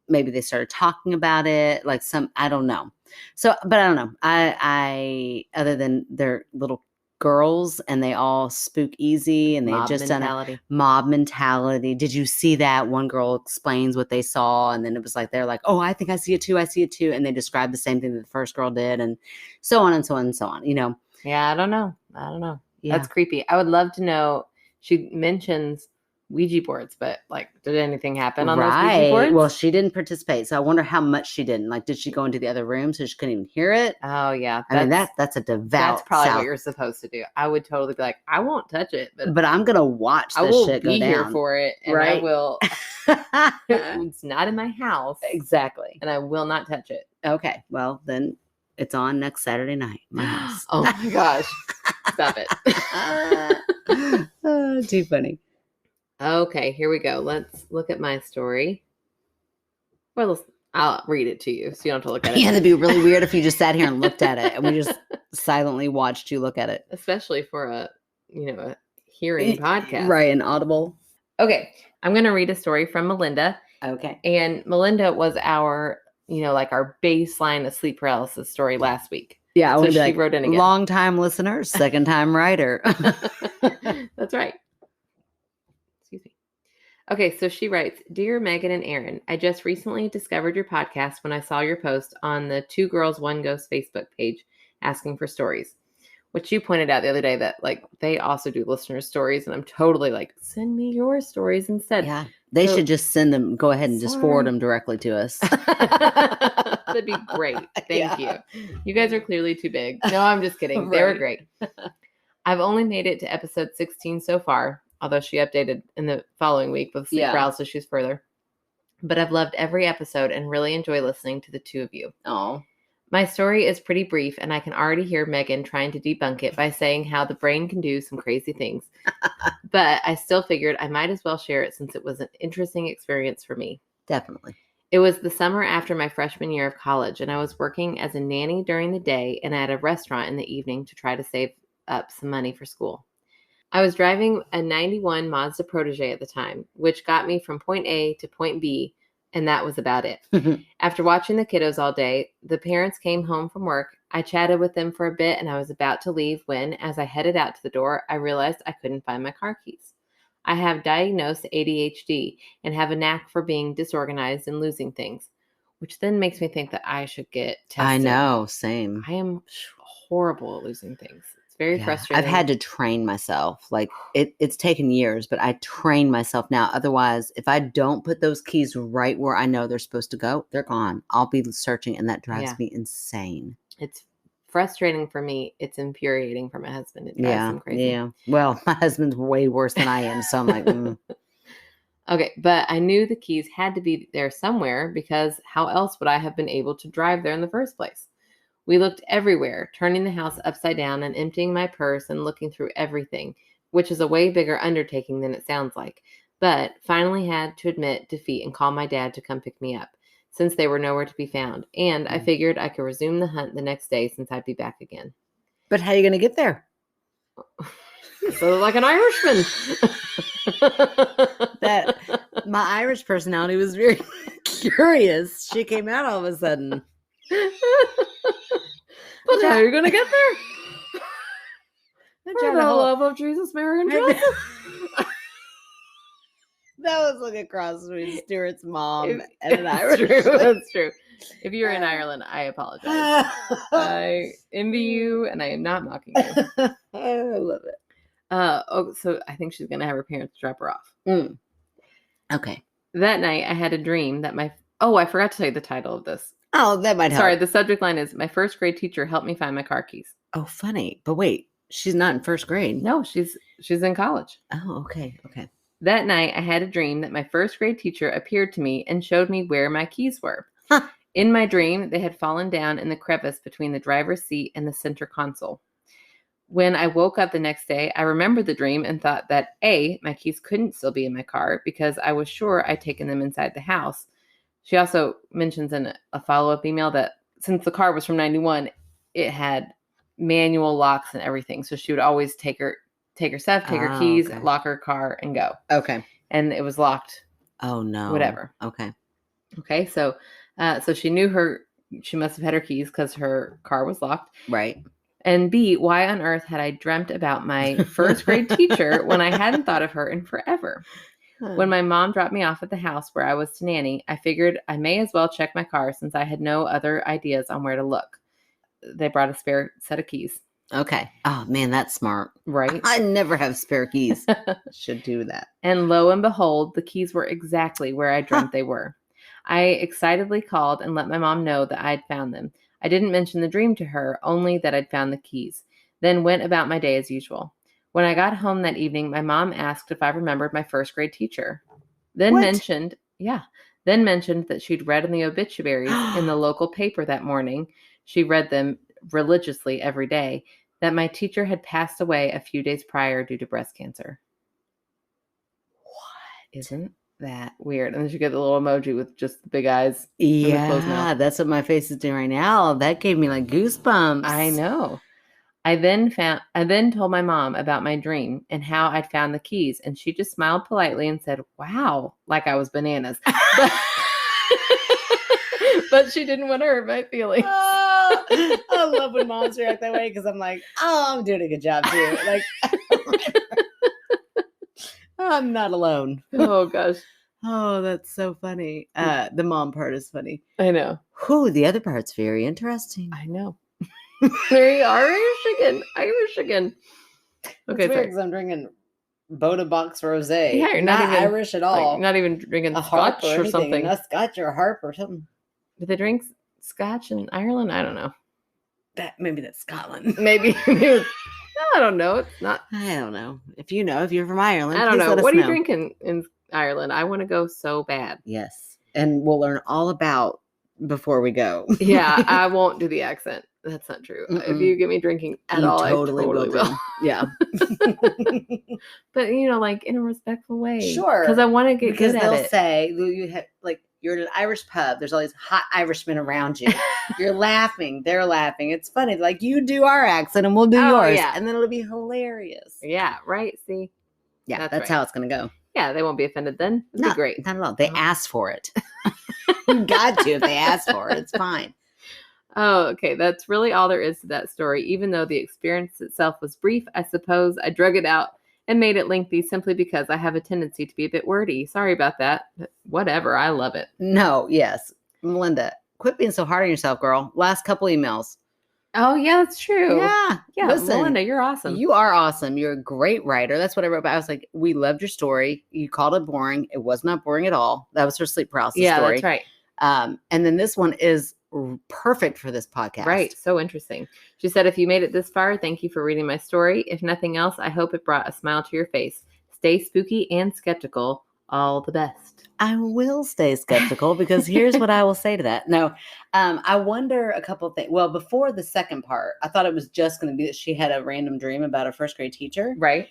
maybe they started talking about it, like I don't know. So, but I don't know. I other than their little girls, and they all spook easy, and they just done a mob mentality. Did you see that? One girl explains what they saw, and then it was like they're like, oh, I think I see it too, and they describe the same thing that the first girl did, and so on and so on and so on, I don't know. That's creepy. I would love to know. She mentions Ouija boards, but like, did anything happen on those Ouija boards? Well, she didn't participate, so I wonder how much she didn't. Like, did she go into the other room so she couldn't even hear it? Oh yeah, I mean that's a devout. That's probably what you're supposed to do. I would totally be like, I won't touch it, but I'm gonna watch this shit go down. I will be here for it, and right? I will. It's not in my house, exactly, and I will not touch it. Okay, well then it's on next Saturday night. My house. Oh my gosh, stop it! Too funny. Okay, here we go. Let's look at my story. Well, I'll read it to you so you don't have to look at it. Yeah, it'd be really weird if you just sat here and looked at it and we just silently watched you look at it. Especially for a hearing podcast. Right, an audible. Okay, I'm going to read a story from Melinda. Okay. And Melinda was our, our baseline of sleep paralysis story last week. Yeah, so she wrote in again. Long time listener, second time writer. That's right. Excuse me. Okay, so she writes, Dear Megan and Aaron, I just recently discovered your podcast when I saw your post on the 2 Girls, 1 Ghost Facebook page asking for stories, which you pointed out the other day that like they also do listener stories, and I'm totally like, send me your stories instead. Yeah, they should just send them, go ahead and just forward them directly to us. That'd be great. Thank you. You guys are clearly too big. No, I'm just kidding. They were great. I've only made it to episode 16 so far, although she updated in the following week with sleep paralysis issues further. But I've loved every episode and really enjoy listening to the 2 of you. Oh, My story is pretty brief, and I can already hear Megan trying to debunk it by saying how the brain can do some crazy things. But I still figured I might as well share it since it was an interesting experience for me. Definitely. It was the summer after my freshman year of college, and I was working as a nanny during the day and at a restaurant in the evening to try to save up some money for school. I was driving a 91 Mazda Protege at the time, which got me from point A to point B, and that was about it. After watching the kiddos all day, the parents came home from work. I chatted with them for a bit, and I was about to leave when, as I headed out to the door, I realized I couldn't find my car keys. I have diagnosed ADHD and have a knack for being disorganized and losing things, which then makes me think that I should get tested. I know, same. I am horrible at losing things. It's very frustrating. I've had to train myself. Like it's taken years, but I train myself now. Otherwise, if I don't put those keys right where I know they're supposed to go, they're gone. I'll be searching, and that drives me insane. It's frustrating for me. It's infuriating for my husband. It drives him crazy. Yeah. Well, my husband's way worse than I am, so I'm like, Okay, but I knew the keys had to be there somewhere because how else would I have been able to drive there in the first place? We looked everywhere, turning the house upside down and emptying my purse and looking through everything, which is a way bigger undertaking than it sounds like, but finally had to admit defeat and call my dad to come pick me up, since they were nowhere to be found, and I figured I could resume the hunt the next day since I'd be back again. But how are you going to get there? So like an Irishman. That my Irish personality was very curious. She came out all of a sudden. But how are you going to get there? For the to love of Jesus, Mary, and Joseph. That was like a cross between Stuart's mom and an That's Irish. true. That's true. If you're in Ireland, I apologize. I envy you, and I am not mocking you. I love it. So I think she's going to have her parents drop her off. Okay. That night, I had a dream that I forgot to tell you the title of this. Oh, that might help. Sorry, the subject line is, my first grade teacher helped me find my car keys. Oh, funny. But wait, she's not in first grade. No, she's in college. Oh, okay. That night, I had a dream that my first grade teacher appeared to me and showed me where my keys were. Huh. In my dream, they had fallen down in the crevice between the driver's seat and the center console. When I woke up the next day, I remembered the dream and thought that A, my keys couldn't still be in my car because I was sure I'd taken them inside the house. She also mentions in a follow-up email that since the car was from 91, it had manual locks and everything. So she would always take her stuff, take her keys, lock her car, and go. Okay. And it was locked. Oh, no. Whatever. Okay. So she knew she must have had her keys because her car was locked. Right. And B, why on earth had I dreamt about my first grade teacher when I hadn't thought of her in forever? When my mom dropped me off at the house where I was to nanny, I figured I may as well check my car since I had no other ideas on where to look. They brought a spare set of keys. Okay. Oh, man, that's smart. Right? I never have spare keys. Should do that. And lo and behold, the keys were exactly where I dreamt they were. I excitedly called and let my mom know that I'd found them. I didn't mention the dream to her, only that I'd found the keys, then went about my day as usual. When I got home that evening, my mom asked if I remembered my first grade teacher. Then mentioned that she'd read in the obituaries in the local paper that morning, she read them religiously every day, that my teacher had passed away a few days prior due to breast cancer. What? Isn't that weird? And then she got the little emoji with just the big eyes. Yeah, that's what my face is doing right now. That gave me like goosebumps. I know. I then told my mom about my dream and how I'd found the keys, and she just smiled politely and said, "Wow," like I was bananas. But she didn't want to hurt my feelings. Oh, I love when moms react that way because I'm like, oh, I'm doing a good job too. Like, I'm not alone. Oh gosh. Oh, that's so funny. The mom part is funny. I know. Whew, the other part's very interesting. I know. Very Irish again. Okay, it's weird because I'm drinking Boda Box Rosé. Yeah, you're not even Irish at all. Like, not even drinking a scotch or something. A scotch or a harp or something. Do they drink scotch in Ireland? I don't know. Maybe that's Scotland. Maybe. No, I don't know. It's not. I don't know. If you know, if you're from Ireland, I don't know. What are you drinking in Ireland? I want to go so bad. Yes, and we'll learn all about before we go. Yeah, I won't do the accent. That's not true. If you get me drinking at all, totally I totally will. Yeah. But, like in a respectful way. Sure. Because I want to get good at they'll it. say, you have, like, you're at an Irish pub. There's all these hot Irishmen around you. You're laughing. They're laughing. It's funny. Like, you do our accent and we'll do yours. Yeah. And then it'll be hilarious. Yeah, right. See? Yeah, that's how it's going to go. Yeah, they won't be offended then. It'll be great. Not at all. They asked for it. You got to if they asked for it. It's fine. Oh, okay. That's really all there is to that story. Even though the experience itself was brief, I suppose I drug it out and made it lengthy simply because I have a tendency to be a bit wordy. Sorry about that. But whatever. I love it. No, yes. Melinda, quit being so hard on yourself, girl. Last couple emails. Oh, yeah, that's true. Yeah. Listen, Melinda, you're awesome. You are awesome. You're a great writer. That's what I wrote about. I was like, we loved your story. You called it boring. It was not boring at all. That was her sleep paralysis story. Yeah, that's right. And then this one is perfect for this podcast. Right. So interesting. She said, if you made it this far, thank you for reading my story. If nothing else, I hope it brought a smile to your face. Stay spooky and skeptical. All the best. I will stay skeptical because here's what I will say to that. No, I wonder a couple of things. Well, before the second part, I thought it was just going to be that she had a random dream about a first grade teacher. Right.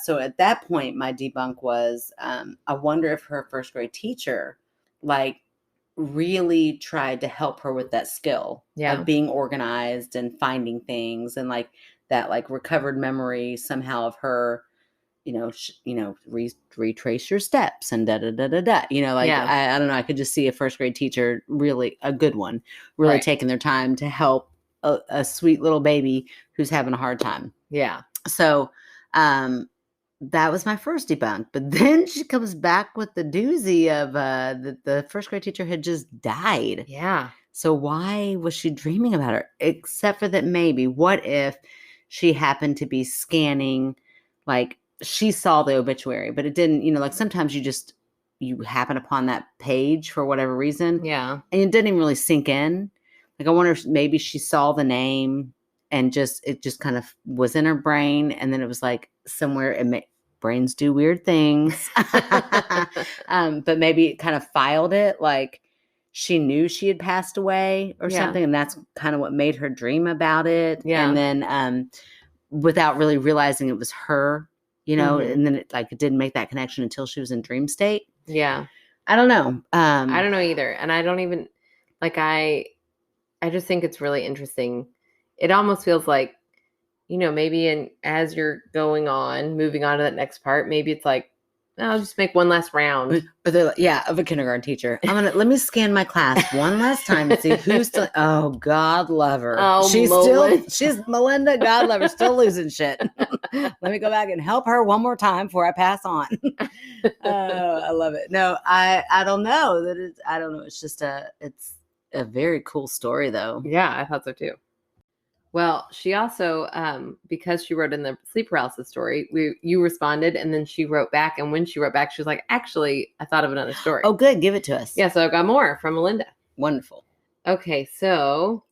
So at that point, my debunk was, I wonder if her first grade teacher, like, really tried to help her with that skill of being organized and finding things, and like that, like, recovered memory somehow of her, retrace your steps and I don't know. I could just see a first grade teacher, really a good one, really taking their time to help a sweet little baby who's having a hard time. Yeah. So, that was my first debunk, but then she comes back with the doozy of the first grade teacher had just died. Yeah. So why was she dreaming about her? Except for that, maybe what if she happened to be scanning, like, she saw the obituary, but it didn't, like, sometimes you happen upon that page for whatever reason. Yeah. And it didn't even really sink in. Like, I wonder if maybe she saw the name and it just kind of was in her brain. And then it was like somewhere, brains do weird things. But maybe it kind of filed it, like she knew she had passed away or something. And that's kind of what made her dream about it. Yeah. And then without really realizing it was her, and then it didn't make that connection until she was in dream state. Yeah. I don't know. I don't know either. And I don't even, like, I just think it's really interesting. It almost feels like, maybe as you're moving on to that next part, maybe it's like, I'll just make one last round. But they're like, of a kindergarten teacher. Let me scan my class one last time and see who's still. Oh, God love her. Oh, she's Melinda. God love her, still losing shit. Let me go back and help her one more time before I pass on. Oh, I love it. No, I don't know I don't know. It's just it's a very cool story though. Yeah, I thought so too. Well, she also, because she wrote in the sleep paralysis story, you responded, and then she wrote back. And when she wrote back, she was like, actually, I thought of another story. Oh, good. Give it to us. Yeah, so I've got more from Melinda. Wonderful. Okay, so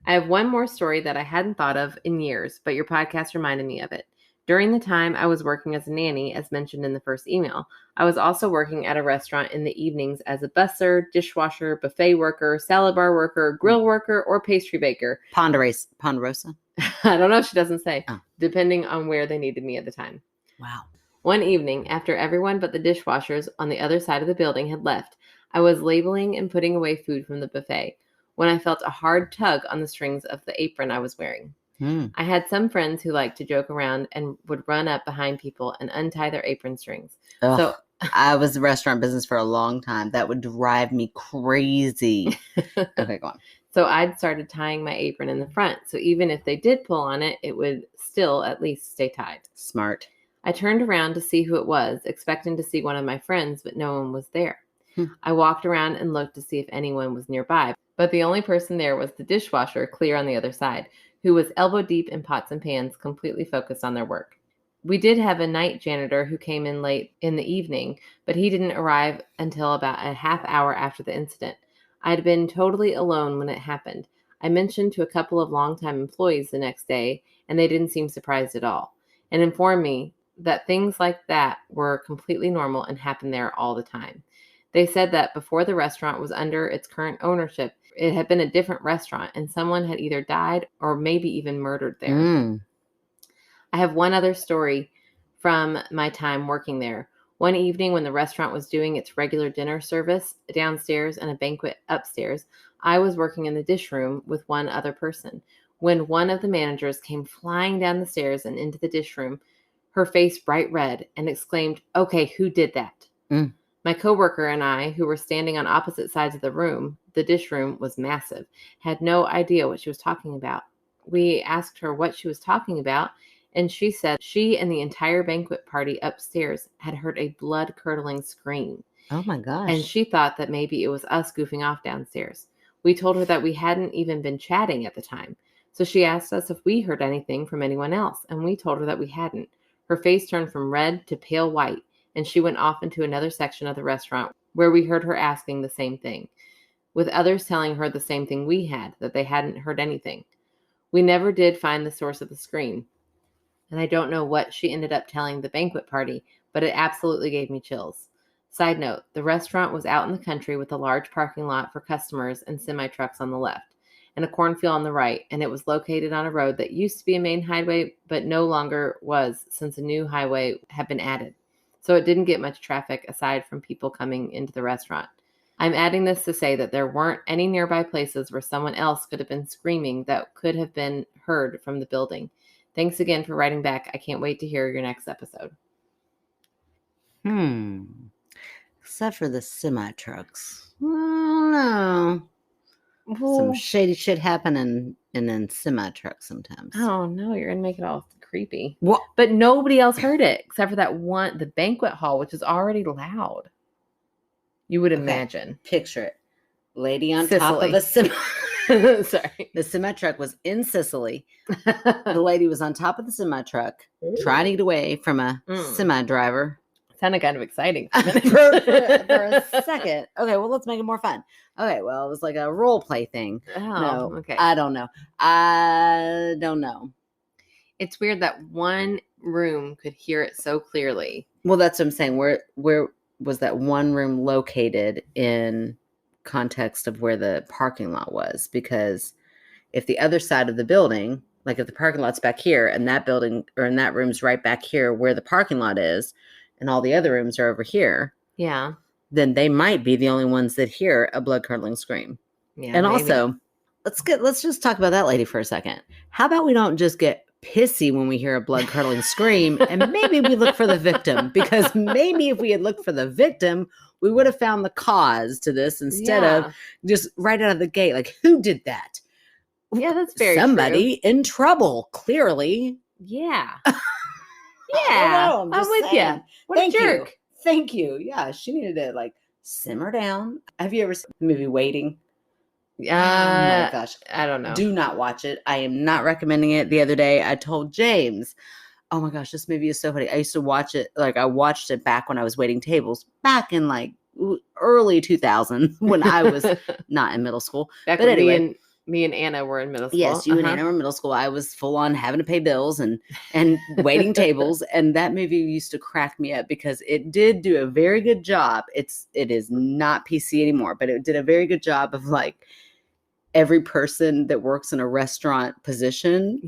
I have one more story that I hadn't thought of in years, but your podcast reminded me of it. During the time I was working as a nanny, as mentioned in the first email, I was also working at a restaurant in the evenings as a busser, dishwasher, buffet worker, salad bar worker, grill worker, or pastry baker. Ponderosa? I don't know if she doesn't say, depending on where they needed me at the time. Wow. One evening, after everyone but the dishwashers on the other side of the building had left, I was labeling and putting away food from the buffet when I felt a hard tug on the strings of the apron I was wearing. I had some friends who liked to joke around and would run up behind people and untie their apron strings. Ugh, so I was in the restaurant business for a long time. That would drive me crazy. Okay, go on. So I'd started tying my apron in the front. So even if they did pull on it, it would still at least stay tied. Smart. I turned around to see who it was, expecting to see one of my friends, but no one was there. I walked around and looked to see if anyone was nearby, but the only person there was the dishwasher, clear on the other side, who was elbow deep in pots and pans, completely focused on their work. We did have a night janitor who came in late in the evening, but he didn't arrive until about a half hour after the incident. I had been totally alone when it happened. I mentioned to a couple of longtime employees the next day, and they didn't seem surprised at all, and informed me that things like that were completely normal and happened there all the time. They said that before the restaurant was under its current ownership, it had been a different restaurant and someone had either died or maybe even murdered there. I have one other story from my time working there. One evening when the restaurant was doing its regular dinner service downstairs and a banquet upstairs, I was working in the dish room with one other person. When one of the managers came flying down the stairs and into the dish room, her face bright red, and exclaimed, "Okay, who did that?" My coworker and I, who were standing on opposite sides of the dish room was massive, had no idea what she was talking about. We asked her what she was talking about, and she said she and the entire banquet party upstairs had heard a blood-curdling scream. Oh my gosh. And she thought that maybe it was us goofing off downstairs. We told her that we hadn't even been chatting at the time. So she asked us if we heard anything from anyone else, and we told her that we hadn't. Her face turned from red to pale white, and she went off into another section of the restaurant where we heard her asking the same thing, with others telling her the same thing we had, that they hadn't heard anything. We never did find the source of the scream, and I don't know what she ended up telling the banquet party, but it absolutely gave me chills. Side note, the restaurant was out in the country with a large parking lot for customers and semi-trucks on the left, and a cornfield on the right, and it was located on a road that used to be a main highway, but no longer was since a new highway had been added. So it didn't get much traffic aside from people coming into the restaurant. I'm adding this to say that there weren't any nearby places where someone else could have been screaming that could have been heard from the building. Thanks again for writing back. I can't wait to hear your next episode. Except for the semi-trucks. I don't know. Some shady shit happening in semi-trucks sometimes. Oh, no, you're going to make it all creepy. What? But nobody else heard it except for that one, the banquet hall, which is already loud. You would imagine. Picture it. Lady on Sicily. top of a semi. Sorry. The semi-truck was in Sicily. The lady was on top of the semi-truck trying to get away from a semi-driver. Sounded kind of exciting. for a second. Okay, well, let's make it more fun. Okay, well, it was like a role play thing. Oh, no, okay. I don't know. It's weird that one room could hear it so clearly. Well, that's what I'm saying. Where was that one room located in context of where the parking lot was? Because if the other side of the building, like if the parking lot's back here and that building or in that room's right back here where the parking lot is, and all the other rooms are over here, yeah, then they might be the only ones that hear a blood-curdling scream. Yeah, and maybe. Also, let's just talk about that lady for a second. How about we don't just get pissy when we hear a blood-curdling scream, and maybe we look for the victim? Because maybe if we had looked for the victim, we would have found the cause to this instead of just right out of the gate, like, who did that? Yeah, that's very somebody true. in trouble, clearly. Yeah. Yeah, I'm with you. What Thank a jerk. you. Thank you. Yeah, she needed to like simmer down. Have you ever seen the movie Waiting? Oh my gosh. I don't know. Do not watch it. I am not recommending it. The other day I told James, oh my gosh, this movie is so funny. I used to watch it. Like I watched it back when I was waiting tables back in like early 2000s when I was not in middle school. Back but when anyway, me and Anna were in middle school. Yes, you and Anna were in middle school. I was full on having to pay bills and waiting tables. And that movie used to crack me up because it did do a very good job. It is not PC anymore, but it did a very good job of like every person that works in a restaurant position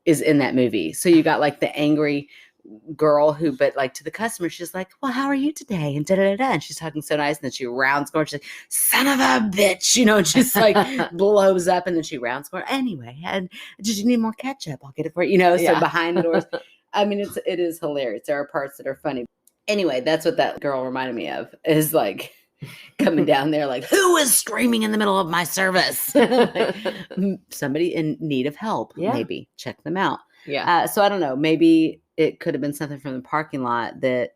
is in that movie. So you got like the angry girl who, but like to the customer, she's like, well, how are you today? And and she's talking so nice. And then she round scores. She's like, son of a bitch, and just like blows up. And then she round score. Anyway, and did you need more ketchup? I'll get it for you. So behind the doors. I mean, it is hilarious. There are parts that are funny. Anyway, that's what that girl reminded me of, is like coming down there like, who is screaming in the middle of my service? Like, somebody in need of help. Maybe check them out. So I don't know. Maybe it could have been something from the parking lot that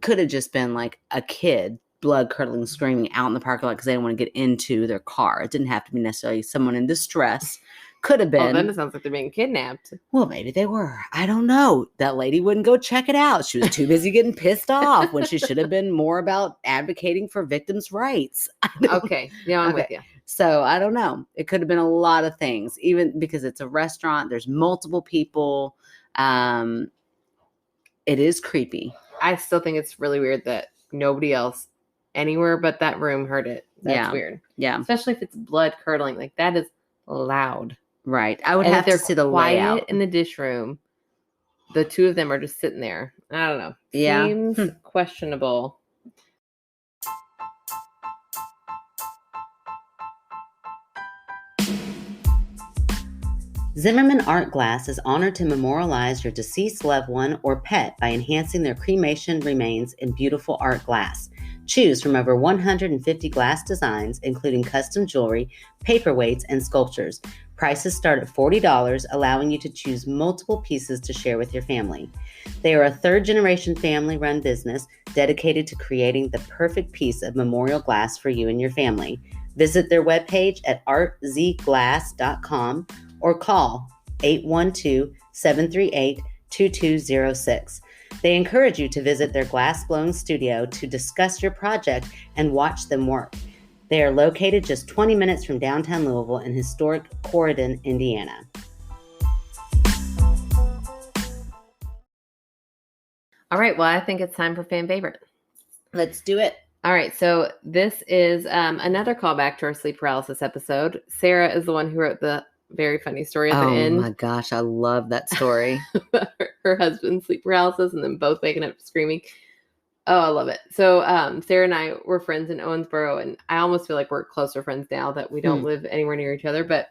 could have just been like a kid blood curdling screaming out in the parking lot because they didn't want to get into their car. It didn't have to be necessarily someone in distress. Could have been. Oh, then it sounds like they're being kidnapped. Well, maybe they were. I don't know. That lady wouldn't go check it out. She was too busy getting pissed off when she should have been more about advocating for victims' rights. Okay. Yeah, I'm with you. So I don't know. It could have been a lot of things, even because it's a restaurant. There's multiple people. It is creepy. I still think it's really weird that nobody else anywhere but that room heard it. That's weird. Yeah. Especially if it's blood curdling. Like that is loud. Right. I would And have if to they're see the quiet layout. in the dish room, the two of them are just sitting there. I don't know. Yeah. Seems questionable. Zimmerman Art Glass is honored to memorialize your deceased loved one or pet by enhancing their cremation remains in beautiful art glass. Choose from over 150 glass designs, including custom jewelry, paperweights, and sculptures. Prices start at $40, allowing you to choose multiple pieces to share with your family. They are a third-generation family-run business dedicated to creating the perfect piece of memorial glass for you and your family. Visit their webpage at artzglass.com or call 812-738-2206. They encourage you to visit their glass-blowing studio to discuss your project and watch them work. They are located just 20 minutes from downtown Louisville in historic Corydon, Indiana. All right. Well, I think it's time for fan favorite. Let's do it. All right. So this is another callback to our sleep paralysis episode. Sarah is the one who wrote the very funny story at the end. Oh my gosh, I love that story. Her husband's sleep paralysis and then both waking up screaming. Oh, I love it. So Sarah and I were friends in Owensboro, and I almost feel like we're closer friends now that we don't live anywhere near each other. But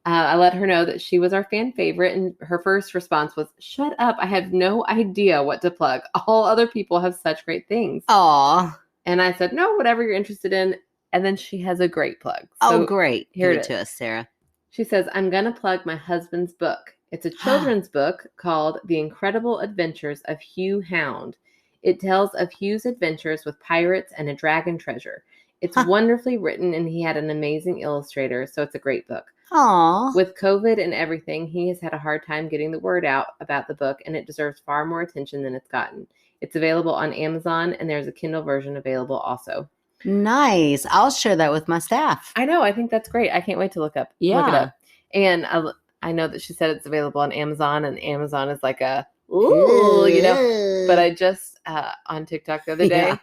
I let her know that she was our fan favorite, and her first response was, "Shut up. I have no idea what to plug. All other people have such great things." Aw. And I said, "No, whatever you're interested in." And then she has a great plug. So, great. Here Give it to us, Sarah. She says, "I'm going to plug my husband's book. It's a children's book called The Incredible Adventures of Hugh Hound. It tells of Hugh's adventures with pirates and a dragon treasure. It's wonderfully written, and he had an amazing illustrator, so it's a great book. Aww. With COVID and everything, he has had a hard time getting the word out about the book, and it deserves far more attention than it's gotten. It's available on Amazon, and there's a Kindle version available also." Nice. I'll share that with my staff. I know. I think that's great. I can't wait to look it up. And I know that she said it's available on Amazon, and Amazon is like a, ooh, you know. But I just, on TikTok the other day,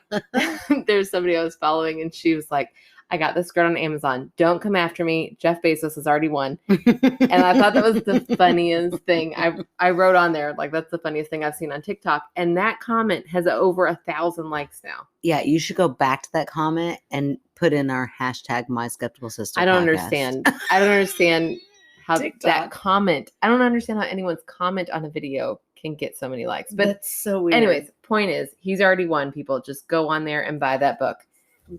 there's somebody I was following, and she was like, "I got this girl on Amazon. Don't come after me. Jeff Bezos has already won." And I thought that was the funniest thing. I wrote on there, like, that's the funniest thing I've seen on TikTok. And that comment has over 1,000 likes now. Yeah, you should go back to that comment and put in our hashtag My Skeptical Sister. I don't understand. I don't understand how that comment. I don't understand how anyone's comment on a video can get so many likes. But that's so weird. Anyways, point is, he's already won. People just go on there and buy that book.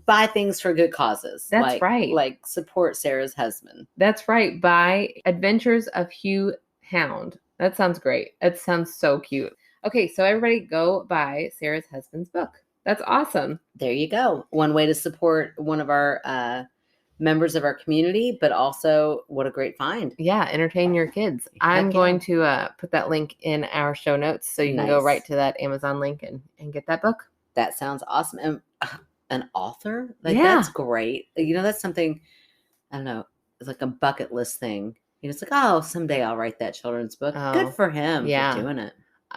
Buy things for good causes. That's right. Like support Sarah's husband. That's right. Buy Adventures of Hugh Hound. That sounds great. It sounds so cute. Okay, so everybody go buy Sarah's husband's book. That's awesome. There you go. One way to support one of our members of our community, but also what a great find. Yeah, entertain your kids. I'm going to put that link in our show notes so you can go right to that Amazon link and get that book. That sounds awesome. And an author? That's great. You know, that's something, I don't know, it's like a bucket list thing. You know, it's like, oh, someday I'll write that children's book. Good for him for doing it.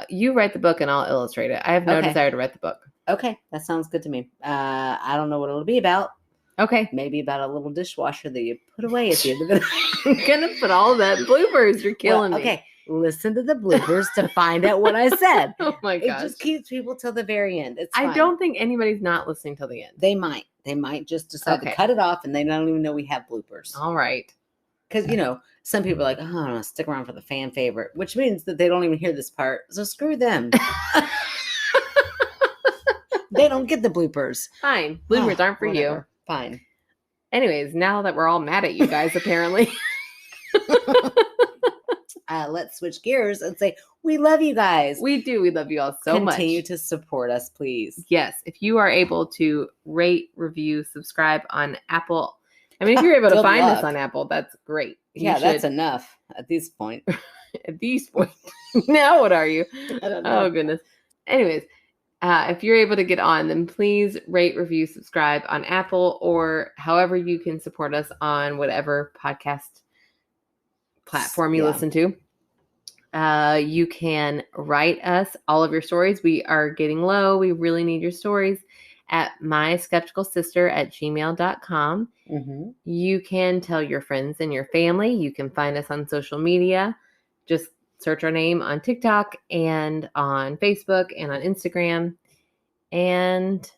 You write the book and I'll illustrate it. I have no desire to write the book. Okay, that sounds good to me. I don't know what it'll be about. Okay. Maybe about a little dishwasher that you put away at the end of the night. I'm going to put all that bloopers. You're killing me. Okay. Listen to the bloopers to find out what I said. Oh my gosh. It just keeps people till the very end. It's fine. I don't think anybody's not listening till the end. They might. They might just decide to cut it off and they don't even know we have bloopers. All right. Because, you know, some people are like, oh, I'm going to stick around for the fan favorite, which means that they don't even hear this part. So screw them. They don't get the bloopers. Fine. Bloopers aren't for you. Fine. Anyways, now that we're all mad at you guys, apparently. Let's switch gears and say, we love you guys. We do. We love you all so much. Continue to support us, please. Yes. If you are able to rate, review, subscribe on Apple. I mean, if you're able to find us on Apple, that's great. That's enough at this point. At this point. Now what are you? I don't know. Oh, goodness. Anyways, if you're able to get on, then please rate, review, subscribe on Apple or however you can support us on whatever podcast platform you listen to. You can write us all of your stories. We are getting low. We really need your stories. at myskepticalsister@gmail.com. Mm-hmm. You can tell your friends and your family. You can find us on social media. Just search our name on TikTok and on Facebook and on Instagram. And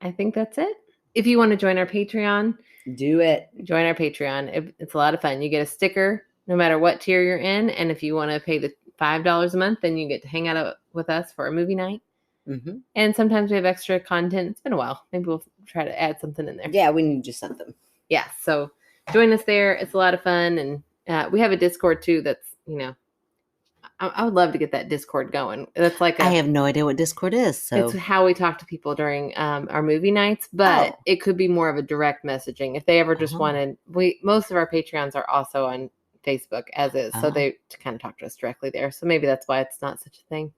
I think that's it. If you want to join our Patreon, Do it. join our Patreon. It's a lot of fun. You get a sticker no matter what tier you're in. And if you want to pay the $5 a month, then you get to hang out with us for a movie night. Mm-hmm. And sometimes we have extra content. It's been a while. Maybe we'll try to add something in there. Yeah, we need to do something. Yeah. So join us there. It's a lot of fun. And we have a Discord too. That's, I would love to get that Discord going. That's like I have no idea what Discord is. So it's how we talk to people during our movie nights, but it could be more of a direct messaging. If they ever just wanted, most of our Patreons are also on Facebook as is. So they kind of talk to us directly there. So maybe that's why it's not such a thing.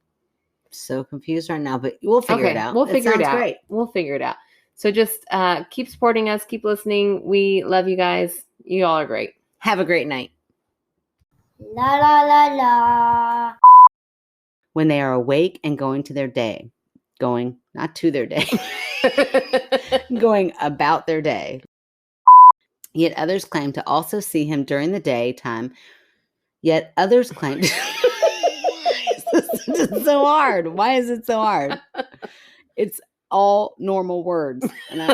So confused right now, but we'll figure it out. We'll figure it out. Great. We'll figure it out. So just keep supporting us. Keep listening. We love you guys. You all are great. Have a great night. La la la la. When they are awake and going to their day. Going, not to their day. Going about their day. Yet others claim to also see him during the daytime. Yet others claim This is so hard. Why is it so hard? It's all normal words. And I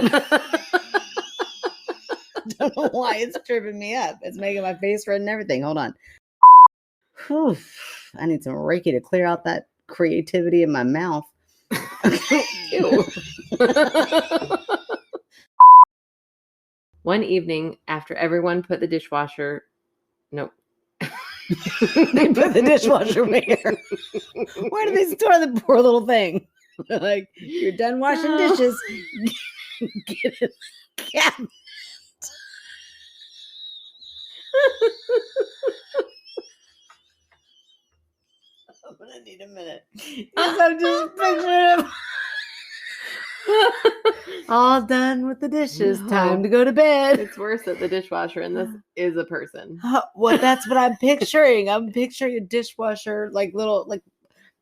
don't know why it's tripping me up. It's making my face red and everything. Hold on. Whew. I need some Reiki to clear out that creativity in my mouth. Ew. One evening after everyone put the dishwasher, nope. They put the dishwasher where? Where do they store the poor little thing? Like, you're done washing dishes. Get it. Cabinet. I'm gonna need a minute. Because I'm just picturing him. All done with the dishes. No. Time to go to bed. It's worse that the dishwasher and this is a person. Well, that's what I'm picturing. I'm picturing a dishwasher, like little, like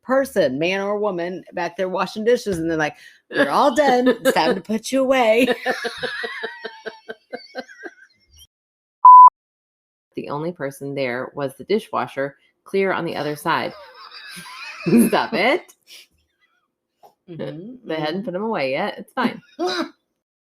person, man or woman, back there washing dishes, and they're like, "We're all done. It's time to put you away." The only person there was the dishwasher, clear on the other side. Stop it. Mm-hmm. They hadn't put them away yet. It's fine.